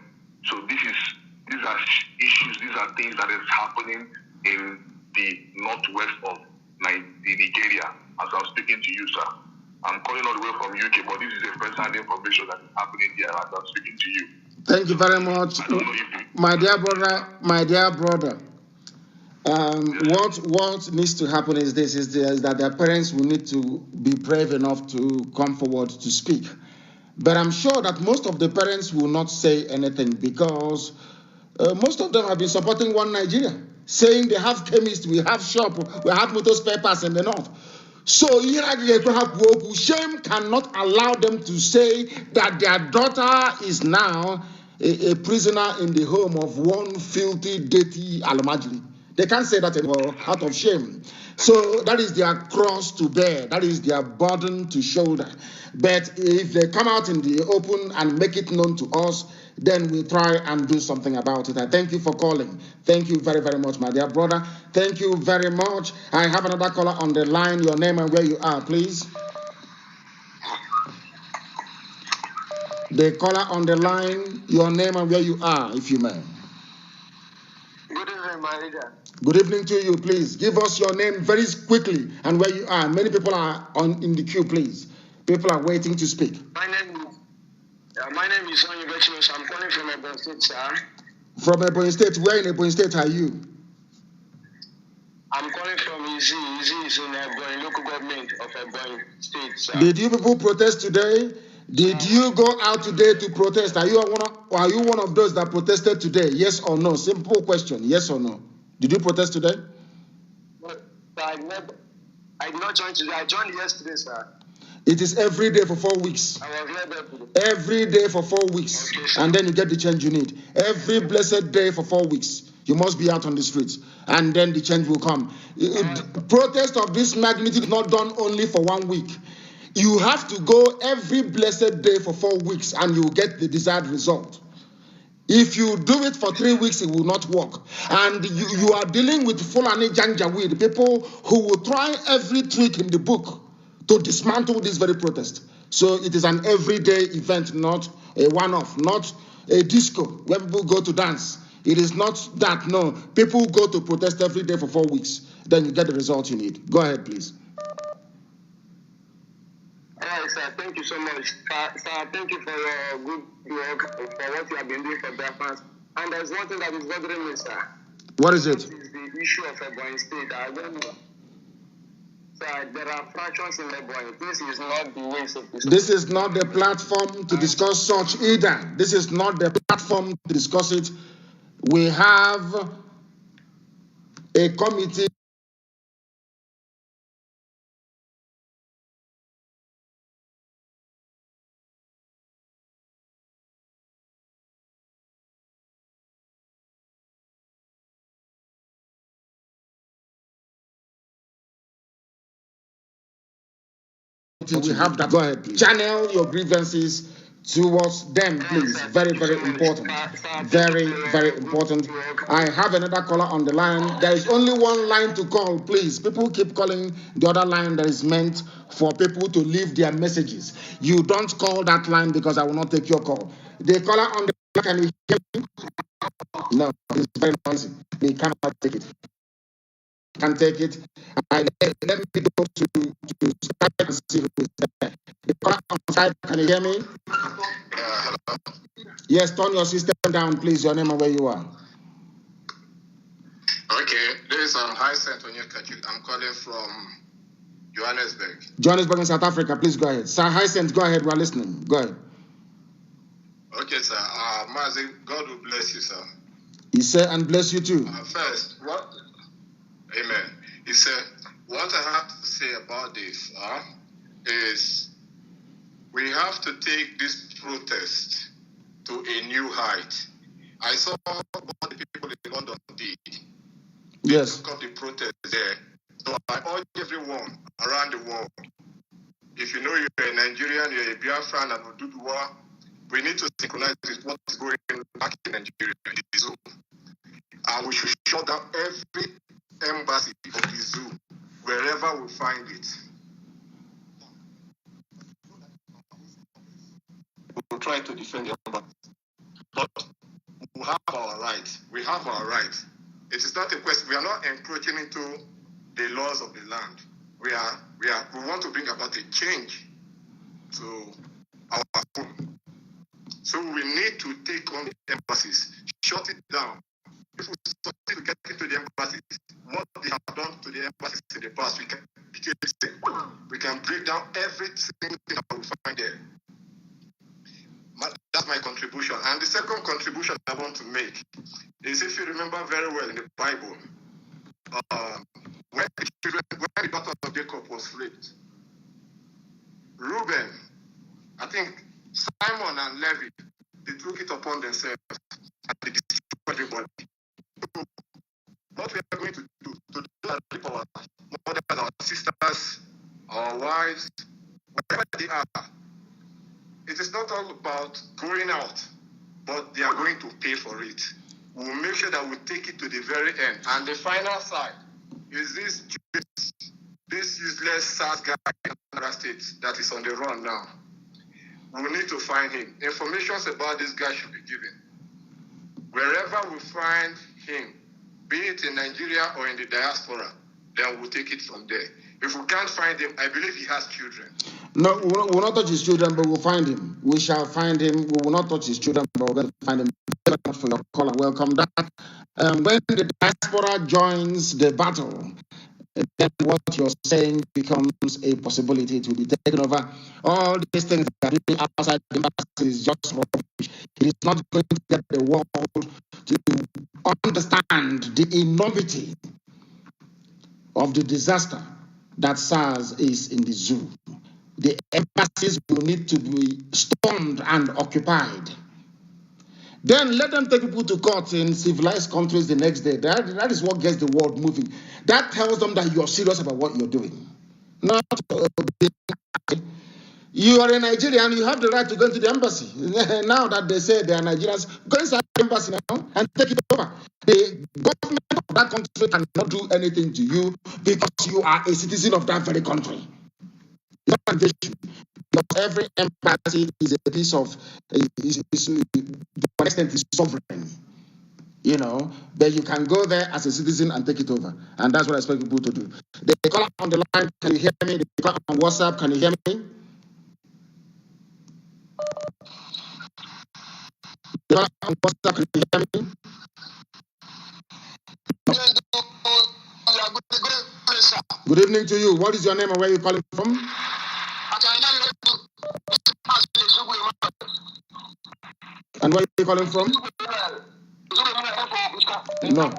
So these are issues, these are things that is happening in the northwest of Nigeria, as I'm speaking to you, sir. I'm calling all the way from UK, but this is a first-hand information that is happening here as I'm speaking to you. Thank you very much, my dear brother. My dear brother. What needs to happen is this: is that their parents will need to be brave enough to come forward to speak. But I'm sure that most of the parents will not say anything because most of them have been supporting One Nigeria, saying they have chemists, we have shop, we have motor spare parts in the north. So shame cannot allow them to say that their daughter is now a prisoner in the home of one filthy, dirty Almajiri. They can't say that anymore out of shame. So that is their cross to bear. That is their burden to shoulder. But if they come out in the open and make it known to us, then we try and do something about it. I thank you for calling. Thank you very, very much, my dear brother. Thank you very much. I have another caller on the line. Your name and where you are, please. The caller on the line, your name and where you are, if you may. Good evening, my leader. Good evening to you, please. Give us your name very quickly and where you are. Many people are in the queue, please. People are waiting to speak. My name is Sonny Vechinos. I'm calling from Ebony State, sir. From Ebony State. Where in Ebony State are you? I'm calling from Izi. Izi is in Ebony, local government of Ebony State, sir. Did you people protest today? Did you go out today to protest? Are you one of those that protested today? Yes or no? Simple question. Yes or no? Did you protest today? No, I did not join today. I joined yesterday, sir. It is every day for 4 weeks. I was here today. Every day for 4 weeks. Okay, sir. And then you get the change you need. Every blessed day for 4 weeks. You must be out on the streets. And then the change will come. Protest of this magnitude is not done only for 1 week. You have to go every blessed day for 4 weeks and you will get the desired result. If you do it for 3 weeks, it will not work. And you are dealing with Fulani Janjaweed, people who will try every trick in the book to dismantle this very protest. So it is an everyday event, not a one-off, not a disco where people go to dance. It is not that, no. People go to protest every day for 4 weeks. Then you get the result you need. Go ahead, please. All right, sir. Thank you so much. Sir, thank you for your good work, for what you have been doing for Biafrans. And there's one thing that is bothering me, sir. What is it? This is the issue of Ebony State. I don't know. Sir, there are fractions in Ebony. This is not the way so This is not the platform to discuss such either. This is not the platform to discuss it. We have a committee. We have that. Go ahead, please. Channel your grievances towards them, please. Very, very important. Very, very important. I have another caller on the line. There is only one line to call, please. People keep calling the other line that is meant for people to leave their messages. You don't call that line because I will not take your call. The caller on the line, can you hear me? No, it's very noisy. We cannot take it. Can take it. Let me go to Skype and see who is there. The caller on Skype, can you hear me? Hello. Yes, turn your system down, please. Your name and where you are. Okay, this is Hyacinth Onyekachuk. I'm calling from Johannesburg. Johannesburg in South Africa. Please go ahead. Sir Hyacinth, go ahead. We're listening. Go ahead. Okay, sir. Mazi, God will bless you, sir. He said, and bless you too. First, what? Amen. He said, what I have to say about this is we have to take this protest to a new height. I saw what the people in London did. Yes. They took up the protest there. So I urge everyone around the world, if you know you're a Nigerian, you're a Biafran and Oduduwa, we need to synchronize with what is going back in Nigeria. And we should shut down every embassy of the zoo, wherever we find it. We'll try to defend the embassy. But we have our rights. We have our rights. It is not a question. We are not encroaching into the laws of the land. We want to bring about a change to our home. So we need to take on the embassies, shut it down. If we succeed to get into the embassies, what they have done to the embassies in the past, we can break down every single thing that we find there. That's my contribution. And the second contribution I want to make is, if you remember very well in the Bible, when the daughter of Jacob was raped, Reuben, I think Simon and Levi, they took it upon themselves and they destroyed everybody. So what we are going to do to help our mothers, our sisters, our wives, wherever they are, it is not all about going out, but they are going to pay for it. We will make sure that we take it to the very end. And the final side is this useless Sars guy in Anambra State that is on the run now. We will need to find him. Information about this guy should be given. Wherever we find him, be it in Nigeria or in the diaspora, then we'll take it from there. If we can't find him, I believe he has children. No, we will not touch his children, but we'll find him. We shall find him. We will not touch his children, but we're going to find him. Thank you very much for your call and welcome back. When the diaspora joins the battle, then what you're saying becomes a possibility to be taken over. All these things that are doing outside the embassy is just rubbish. It is not going to get the world to understand the enormity of the disaster that SARS is in the zoo. The embassies will need to be stormed and occupied. Then let them take people to court in civilized countries the next day. That is what gets the world moving. That tells them that you are serious about what you're doing. Not you are a Nigerian, you have the right to go into the embassy. Now that they say they are Nigerians, go inside the embassy now and take it over. The government of that country cannot do anything to you because you are a citizen of that very country. Every embassy is a piece of, to an extent, is sovereign, you know, but you can go there as a citizen and take it over. And that's what I expect people to do. They call on the line, can you hear me? They call on WhatsApp, can you hear me? They call on WhatsApp, can you hear me? Good evening to you. What is your name and where are you calling from? And where are you calling from? No,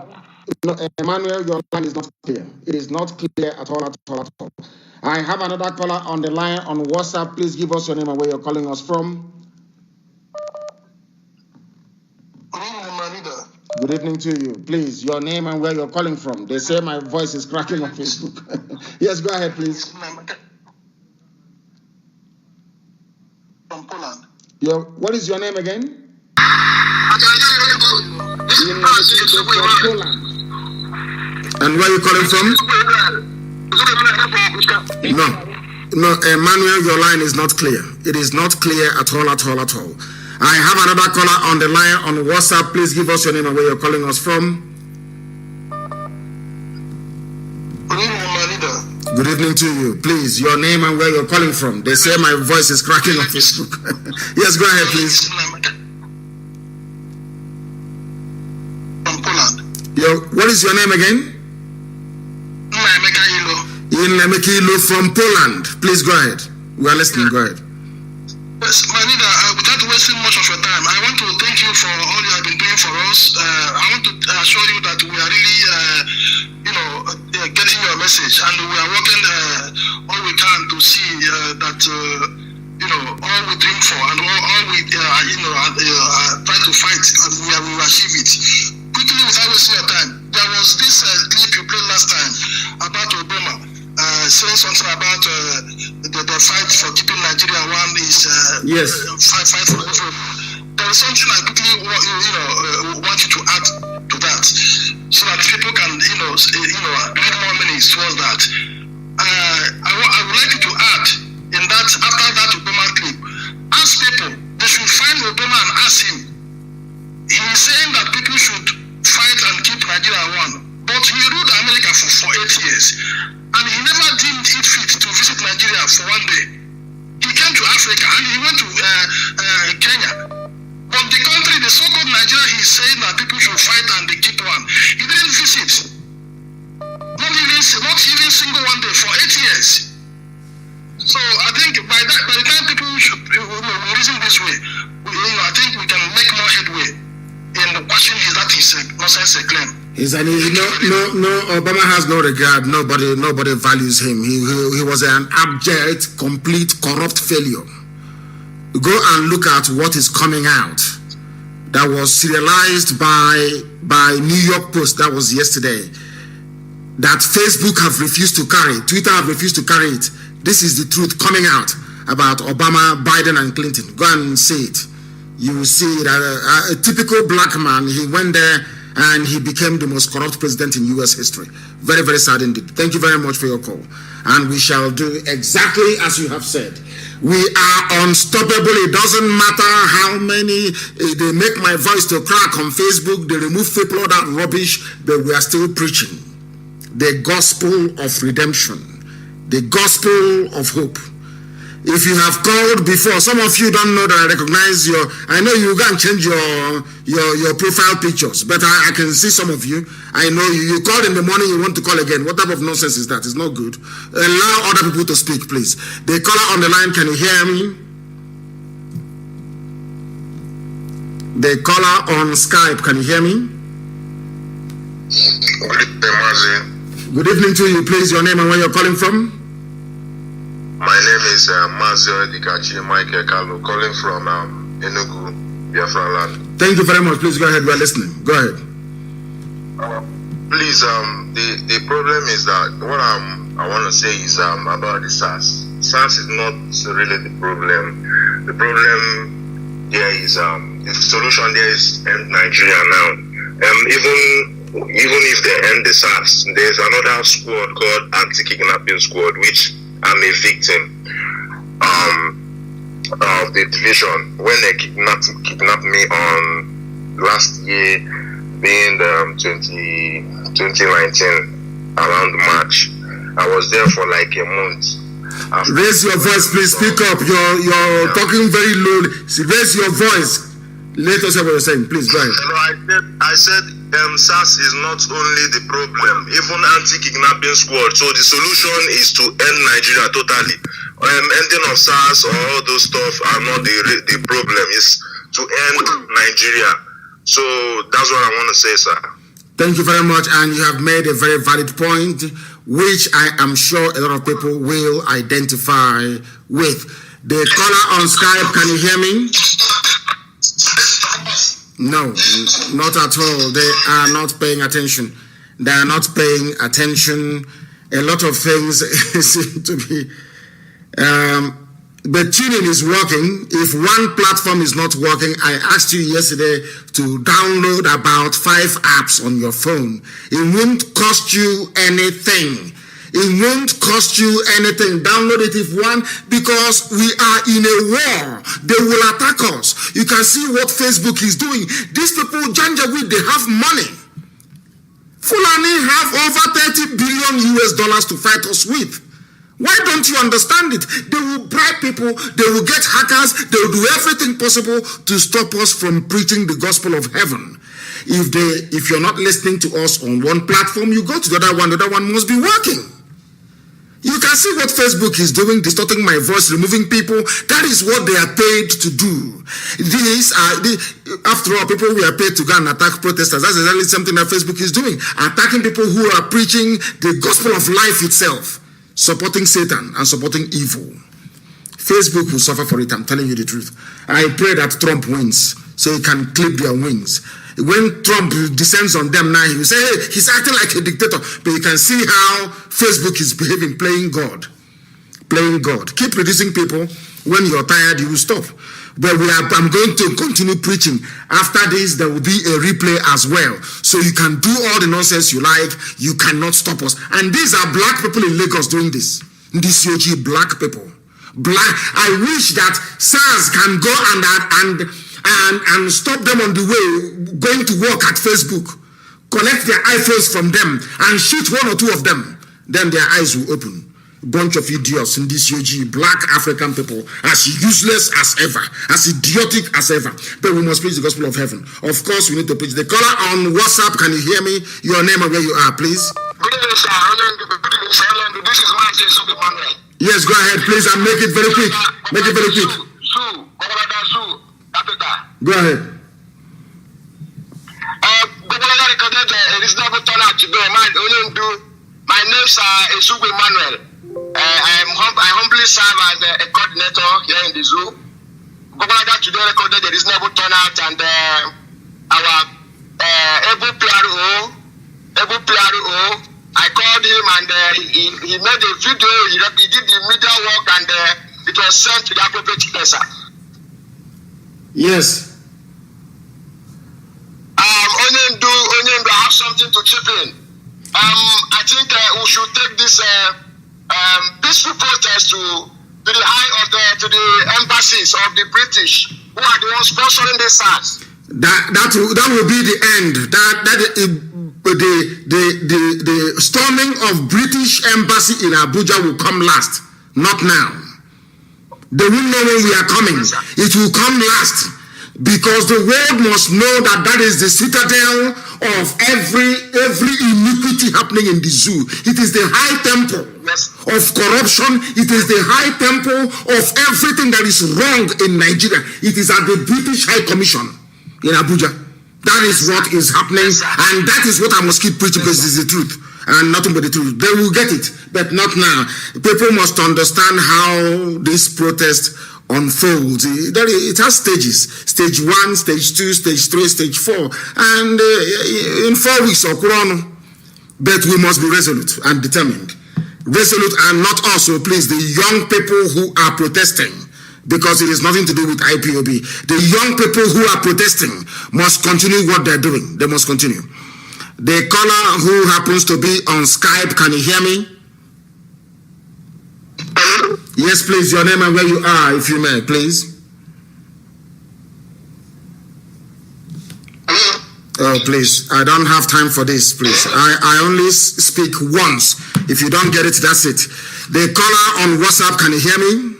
Emmanuel, your line is not clear. It is not clear at all. I have another caller on the line on WhatsApp. Please give us your name and where you're calling us from. Good evening to you. Please, your name and where you're calling from. They say my voice is cracking on Facebook. Yes, go ahead, please. From Poland. What is your name again? And where are you calling from? No, Emmanuel, your line is not clear. It is not clear at all. I have another caller on the line on WhatsApp. Please give us your name and where you're calling us from. Good evening to you. Please, your name and where you're calling from. They say my voice is cracking on Facebook. Yes, go ahead, please. From Poland. What is your name again? Ilo from Poland. Please go ahead. We are listening. Go ahead. Yes, my leader, without wasting much of your time, I want to thank you for all you have been doing for us. I want to assure you that we are really, getting your message, and we are working all we can to see that, all we dream for and all we, try to fight, and we will achieve it. Quickly, without wasting your time, there was this clip you played last time about Obama saying something about the fight for keeping Nigeria one is fight for everyone. There is something I quickly want you to add to that, so that people can give more meanings towards that. I would like you to add in that, after that Obama clip, ask people, they should find Obama and ask him. He is saying that people should fight and keep Nigeria one, but he ruled America for 8 years, and he never deemed it fit to visit Nigeria for one day. He came to Africa and he went to Kenya. But the country, the so-called Nigeria, he's saying that people should fight and they keep one. He didn't visit. Not even single one day for 8 years. So I think by the time people should reason this way, I think we can make more headway in watching that is a nonsense claim. Obama has no regard. Nobody values him. He was an abject, complete, corrupt failure. Go and look at what is coming out. That was serialized by New York Post. That was yesterday. That Facebook have refused to carry. Twitter have refused to carry it. This is the truth coming out about Obama, Biden, and Clinton. Go and see it. You will see that a typical black man, he went there and he became the most corrupt president in U.S. history. Very, very sad indeed. Thank you very much for your call. And we shall do exactly as you have said. We are unstoppable. It doesn't matter how many they make my voice to crack on Facebook, they remove people, all that rubbish, but we are still preaching the gospel of redemption, the gospel of hope. If you have called before, some of you don't know that I recognize I know you can change your profile pictures, but I can see some of you. I know you called in the morning, you want to call again. What type of nonsense is that? It's not good. Allow other people to speak, please. The caller on the line, can you hear me? The caller on Skype, can you hear me? Good evening, Mazi. Good evening to you. Please, your name and where you're calling from? My name is Mazi Nnamdi Kanu, calling from Enugu, Biafran land. Thank you very much. Please go ahead. We are listening. Go ahead. Please, the problem is that what I want to say is about the Sars. Sars is not really the problem. The problem there is the solution there is end Nigeria now. Even if they end the Sars, there's another squad called Anti-Kidnapping Squad, which I'm a victim of the division. When they kidnapped me on last year, being 2019, around March, I was there for like a month. Raise your voice, please. Speak up. You're talking very low. Raise your voice. Let us hear what you're saying. Please, go ahead. I said SARS is not only the problem, even anti-kidnapping squad. So the solution is to end Nigeria totally. Ending of SARS or all those stuff are not the problem. It's to end Nigeria. So that's what I want to say, sir. Thank you very much. And you have made a very valid point, which I am sure a lot of people will identify with. The caller on Skype, can you hear me? No, not at all. They are not paying attention. They are not paying attention. A lot of things seem to be... the tuning is working. If one platform is not working, I asked you yesterday to download about 5 apps on your phone. It won't cost you anything. It won't cost you anything. Download it if one, because we are in a war. They will attack us. You can see what Facebook is doing. These people, Janjaweed, they have money. Fulani have over $30 billion to fight us with. Why don't you understand it? They will bribe people. They will get hackers. They will do everything possible to stop us from preaching the gospel of heaven. If you're not listening to us on one platform, you go to the other one. The other one must be working. You can see what Facebook is doing, distorting my voice, removing people. That is what they are paid to do. After all, people who are paid to go and attack protesters. That's exactly something that Facebook is doing. Attacking people who are preaching the gospel of life itself. Supporting Satan and supporting evil. Facebook will suffer for it, I'm telling you the truth. I pray that Trump wins so he can clip their wings. When Trump descends on them now, he will say, hey, he's acting like a dictator. But you can see how Facebook is behaving, playing God. Playing God. Keep reducing people. When you're tired, you will stop. But I'm going to continue preaching. After this, there will be a replay as well. So you can do all the nonsense you like. You cannot stop us. And these are black people in Lagos doing this. These COG black people. I wish that Sars can go and stop them on the way going to work at Facebook. Collect their iPhones from them and shoot 1 or 2 of them. Then their eyes will open. bunch of idiots in this UG, black African people, as useless as ever, as idiotic as ever. But we must preach the gospel of heaven. Of course, we need to preach. The caller on WhatsApp, can you hear me? Your name and where you are, please. Good evening, sir. This is Mazi Nnamdi. Yes, go ahead, please, and make it very quick. Make it very quick. Go ahead. My name is Emmanuel. I humbly serve as a coordinator here in the zoo. Gobalaga today recorded a reasonable turnout, and our able PRO, I called him, and he made a video. He did the media work, and it was sent to the appropriate place. Yes. Onyendu, I have something to chip in. I think we should take this peaceful protest to the embassies of the British, who are the ones sponsoring this Sars. That will be the end. The storming of British embassy in Abuja will come last, not now. They will know when we are coming. It will come last, because the world must know that is the citadel of every iniquity happening in the zoo. It is the high temple of corruption. It is the high temple of everything that is wrong in Nigeria. It is at the British High Commission in Abuja. That is what is happening, and that is what I must keep preaching, because it is the truth and nothing but the truth. They will get it, but not now. People must understand how this protest unfolds. It has stages: stage 1, stage 2, stage 3, stage 4, and in 4 weeks or Corona. But we must be resolute and determined. Resolute, and not also, please, the young people who are protesting, because it is nothing to do with IPOB. The young people who are protesting must continue what they're doing. They must continue. The caller who happens to be on Skype, can you hear me? Yes, please, your name and where you are, if you may, please. Oh, please, I don't have time for this, please. I only speak once. If you don't get it, that's it. The caller on WhatsApp, can you hear me?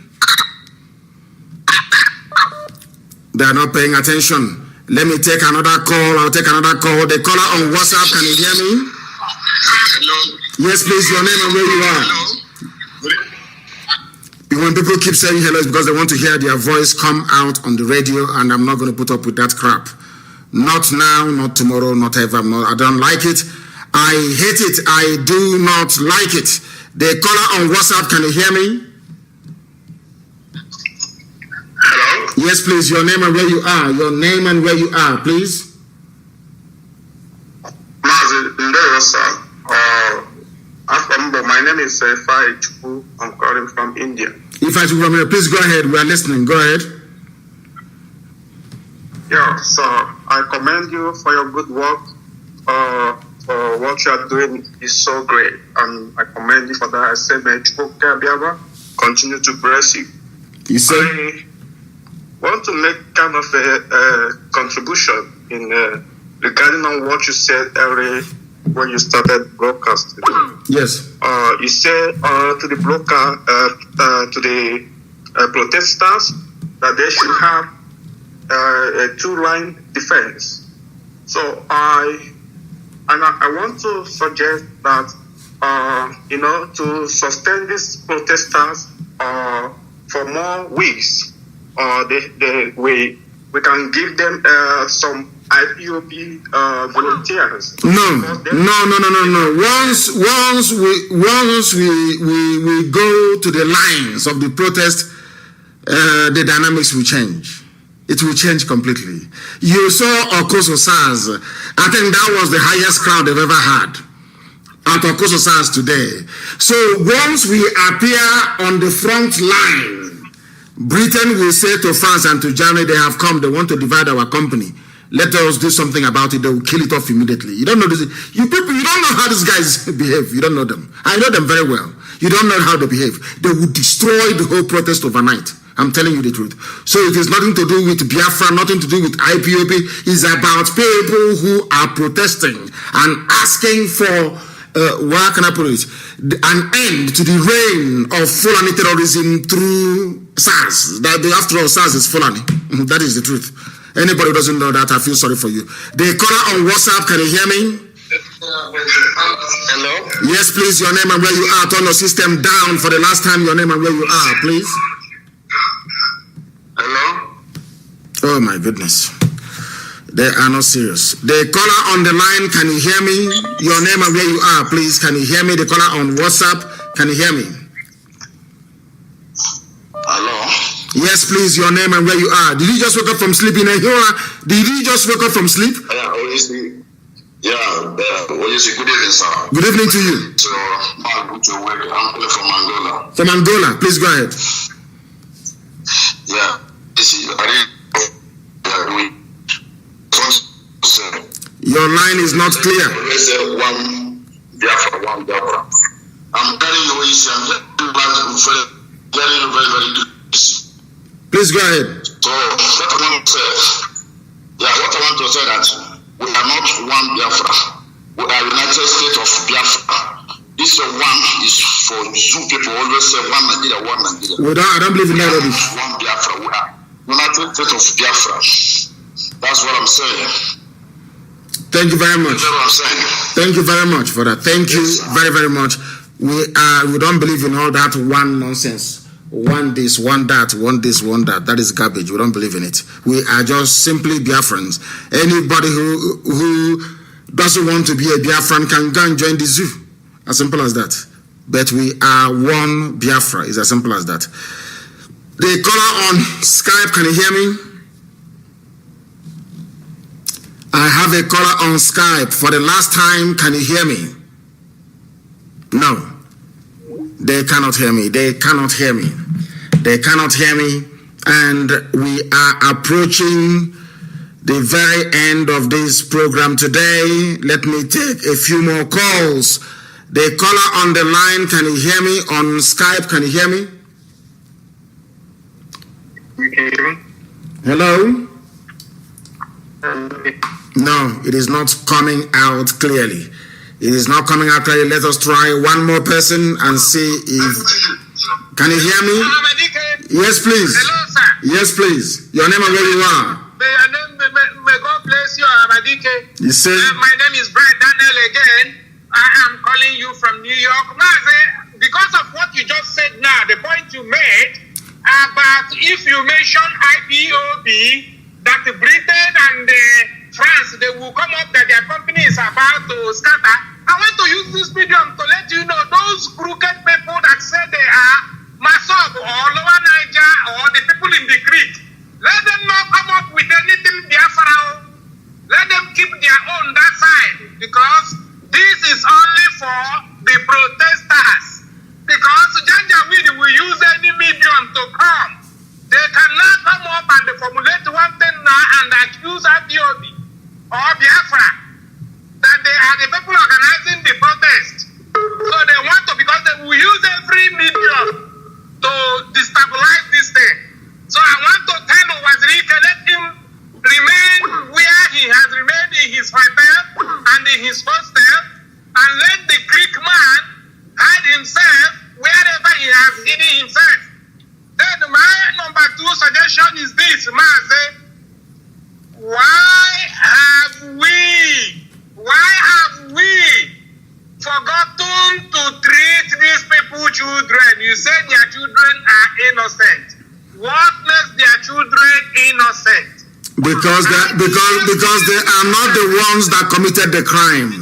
They are not paying attention. Let me take another call. I'll take another call. The caller on WhatsApp, can you hear me? Hello. Yes, please, your name and where you are. Hello. When people keep saying hello, it's because they want to hear their voice come out on the radio, and I'm not going to put up with that crap. Not now, not tomorrow, not ever. I don't like it. I hate it. I do not like it. The caller on WhatsApp, can you hear me? Hello? Yes, please, your name and where you are. Your name and where you are, please. Mazi Nnamdi, sir. My name is Ifai. I'm calling from India. Ifai, please go ahead. We are listening. Go ahead. Yeah, so I commend you for your good work. For what you are doing is so great, and I commend you for that. I say, may Biafra continue to bless you. You say? I want to make kind of a contribution in regarding on what you said earlier when you started broadcasting. Yes. You said to the to the protesters that they should have a two-line defense. So I want to suggest that to sustain these protesters for more weeks, we can give them some IPOB volunteers. No. Once we go to the lines of the protest, the dynamics will change. It will change completely. You saw Okoso Sars. I think that was the highest crowd they've ever had at Okoso Sars today. So once we appear on the front line, Britain will say to France and to Germany, they have come, they want to divide our company. Let us do something about it. They will kill it off immediately. You don't know this. You people, you don't know how these guys behave. You don't know them. I know them very well. You don't know how they behave. They will destroy the whole protest overnight. I'm telling you the truth. So it is nothing to do with Biafra, nothing to do with IPOB. It's about people who are protesting and asking for where can I put it? An end to the reign of Fulani terrorism through Sars. That after all, Sars is Fulani. That is the truth. Anybody who doesn't know that, I feel sorry for you. The caller on WhatsApp, can you hear me? Hello? Yes, please, your name and where you are. Turn your system down for the last time, your name and where you are, please. Hello? Oh my goodness. They are not serious. The caller on the line, can you hear me? Your name and where you are, please. Can you hear me? The caller on WhatsApp, can you hear me? Hello? Yes, please, your name and where you are. Did you just wake up from sleep in a hero? Did you just wake up from sleep? Yeah, obviously. Yeah, obviously. Good evening, sir. Good evening to you. So, I'm calling from Angola. From Angola, please go ahead. Yeah, this is Your line is not clear. One Biafra. I'm telling you what you say. I'm very good. Please go ahead. So, what I want to say, that we are not one Biafra. We are United States of Biafra. This one is for Zoo people. Always say one Nigeria, one Nigeria. I don't believe in that rubbish. One Biafra. We are United States of Biafra. That's what I'm saying. Thank you very much. That's what I'm saying. Thank you very much for that. Thank you very, very much. We don't believe in all that one nonsense. One this, one that, one this, one that. That is garbage. We don't believe in it. We are just simply Biafrans. Anybody who doesn't want to be a Biafran can go and join the zoo. As simple as that. But we are one Biafra. It's as simple as that. The caller on Skype, can you hear me? I have a caller on Skype for the last time. Can you hear me? No. They cannot hear me. They cannot hear me. They cannot hear me. And we are approaching the very end of this program today. Let me take a few more calls. The caller on the line, can you hear me? On Skype, can you hear me? You can hear me? Hello? No, it is not coming out clearly. It is not coming out clearly. Let us try one more person and see if... Can you hear me? Yes, please. Hello, sir. Yes, please. Your name and where you are. May God bless you, Amadike. You say... my name is Brian Daniel again. I am calling you from New York. Mazi, because of what you just said now, the point you made about if you mention IPOB, that Britain and France, they will come up that their company is about to scatter. I want to use this medium to let you know those crooked people that say they are Masob or Lower Niger or the people in the Creek. Let them not come up with anything Biafra. Let them keep their own that side, because this is only for the protesters. Because Janjaweed will use any medium to come. They cannot come up and formulate one thing now and accuse IPOB or Biafra that they are the people organizing the protest. So they want to, because they will use every medium to destabilize this thing. So I want to tell Wazirike, let him remain where he has remained in his hotel and in his hostel, and let the Greek man hide himself wherever he has hidden himself. Then my number 2 suggestion is this, Mazi. Why have we forgotten to treat these people children? You said their children are innocent. What makes their children innocent? Because they are not the ones that committed the crime.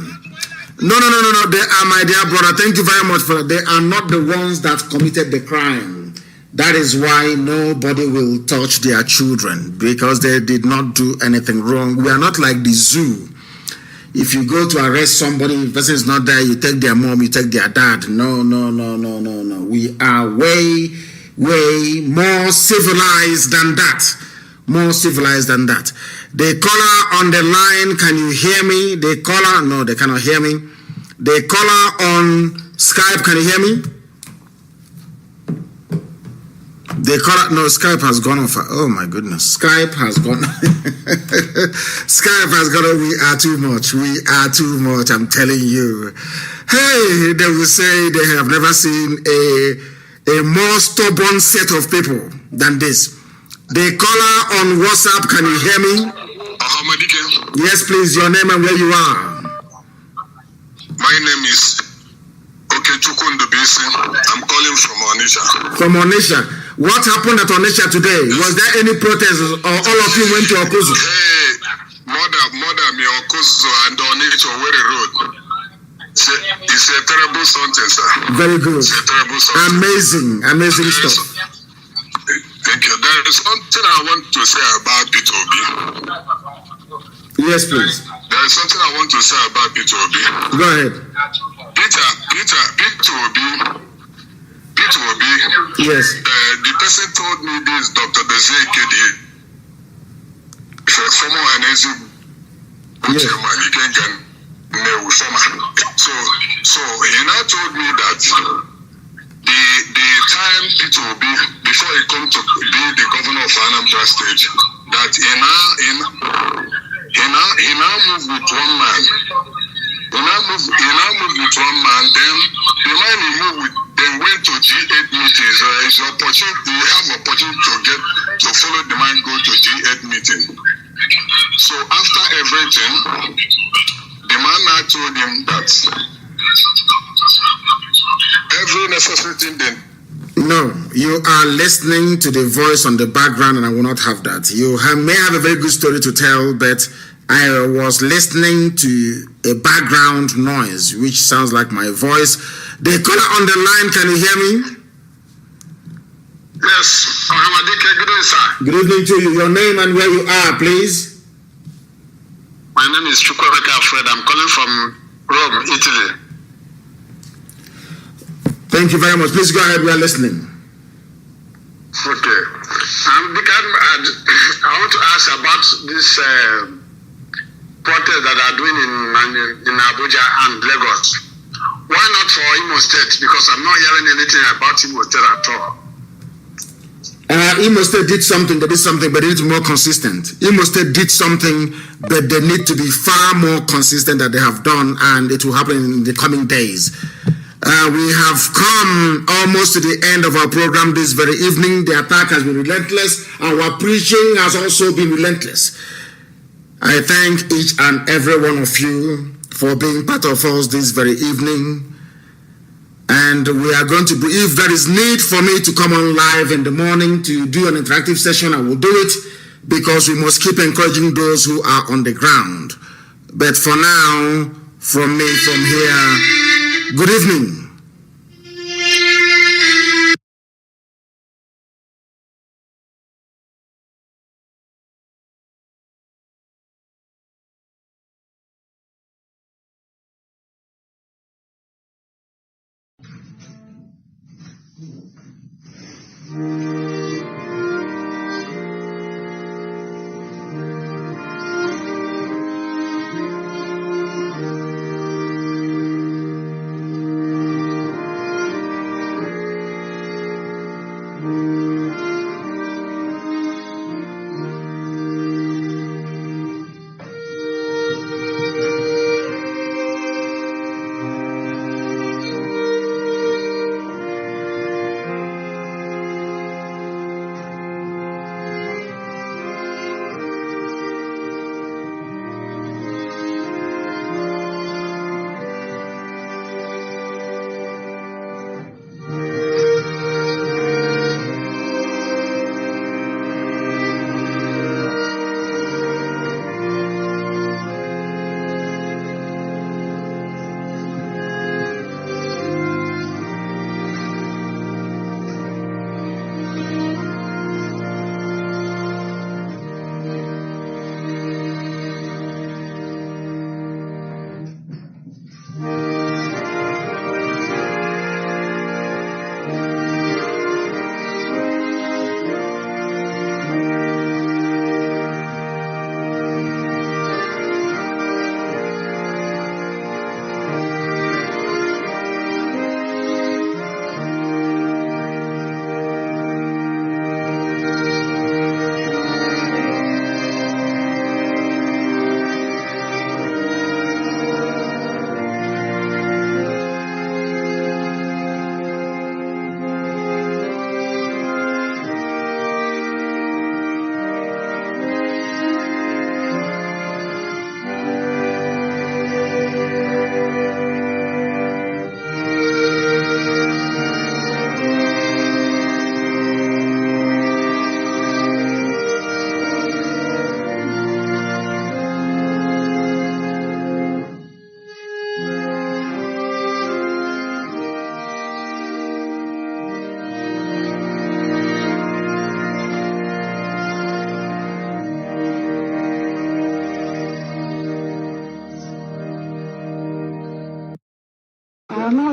No. They are, my dear brother. Thank you very much for that. They are not the ones that committed the crime. That is why nobody will touch their children, because they did not do anything wrong. We are not like the zoo. If you go to arrest somebody, if the person is not there, you take their mom, you take their dad. No. We are way more civilized than that. More civilized than that. The caller on the line, can you hear me? The caller, no, they cannot hear me. The caller on Skype, can you hear me? The caller, no, Skype has gone off. Oh my goodness, Skype has gone. Skype has gone. We are too much. I'm telling you. Hey, they will say they have never seen a more stubborn set of people than this. The caller on WhatsApp, can you hear me? Yes, please, your name and where you are. My name is I'm calling from Onitsha. From Onitsha. What happened at Onitsha today? Was there any protest or all of you went to Okuzu? Hey, mother, me Okuzu and Onitsha Were Road. It's a terrible something, sir. Very good. It's a terrible something. Amazing stuff. Thank you. There is something I want to say about P2B. Yes, please. There is something I want to say about P2B. Go ahead. P2B. Yes. The person told me this, Dr. Desiree Kedi. Someone an easy. Yes. You can get so he now told me that the time P2B before he come to be the governor of Anambra State, that he now moved with one man. He now moved with one man. Then the man he moved with then went to G8 meetings. It's opportunity. You have opportunity to follow the man go to G8 meeting. So after everything, the man now told him that every necessary thing then. No, you are listening to the voice on the background, and I will not have that. You may have a very good story to tell, but I was listening to a background noise, which sounds like my voice. The caller on the line, can you hear me? Yes, good evening, sir. Good evening to you. Your name and where you are, please. My name is Chukwuemeka Fred. I'm calling from Rome, Italy. Thank you very much. Please go ahead. We are listening. Okay. I want to ask about this protest that are doing in Abuja and Lagos. Why not for Imo State? Because I'm not hearing anything about Imo State at all. Imo State did something, but they need to be more consistent. Imo State did something, but they need to be far more consistent than they have done, and it will happen in the coming days. We have come almost to the end of our program this very evening. The attack has been relentless. Our preaching has also been relentless. I thank each and every one of you for being part of us this very evening. And we are going to be, if there is need for me to come on live in the morning to do an interactive session, I will do it, because we must keep encouraging those who are on the ground. But for now, from me, from here, good evening.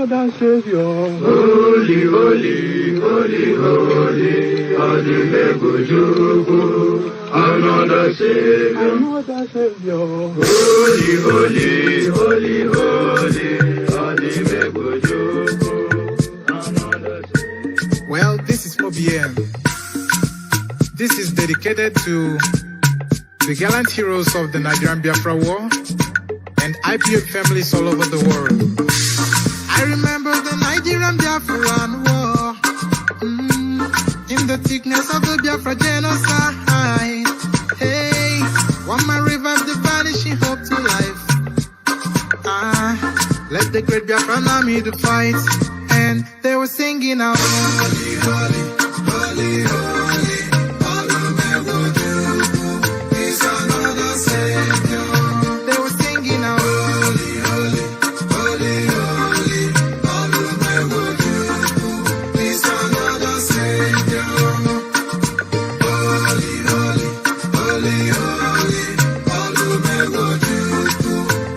another Savior. Holy, holy, holy, holy, Adimebujuku, another Savior. Another Savior. Holy, holy, holy, holy, Adimebujuku, another Savior. Well, this is MAOBI N. This is dedicated to the gallant heroes of the Nigerian Biafra War and IPOB families all over the world. I remember the Nigerian Biafran War, in the thickness of the Biafra genocide. Hey, one man revived the vanishing hope to life. Let the great Biafran army to fight, and they were singing out, holy, holy, holy, holy. They were singing out, holy, holy, holy, holy, is another Savior. Holy, holy, holy, holy,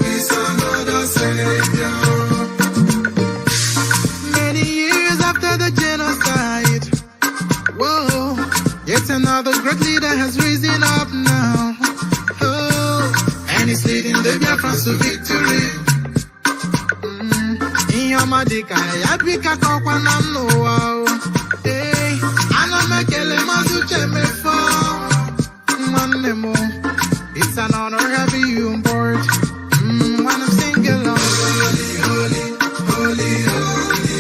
is another Savior. Many years after the genocide, whoa, yet another great leader has risen up now. And he's leading the Biafrans to victory. Inyamadika yapika kwa namno wao. Hey, anamekele mazuche mefo. Manemo, it's an honor having you on board. When I'm singing along, holy, holy, holy, holy,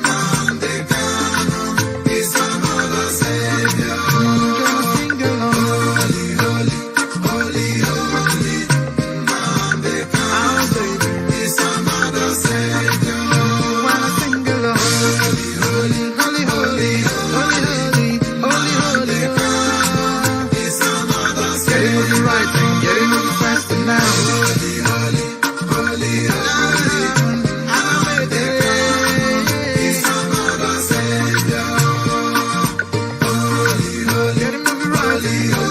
Nnamdi Kanu is another Savior. Sing along, holy, holy, holy, holy. Holy,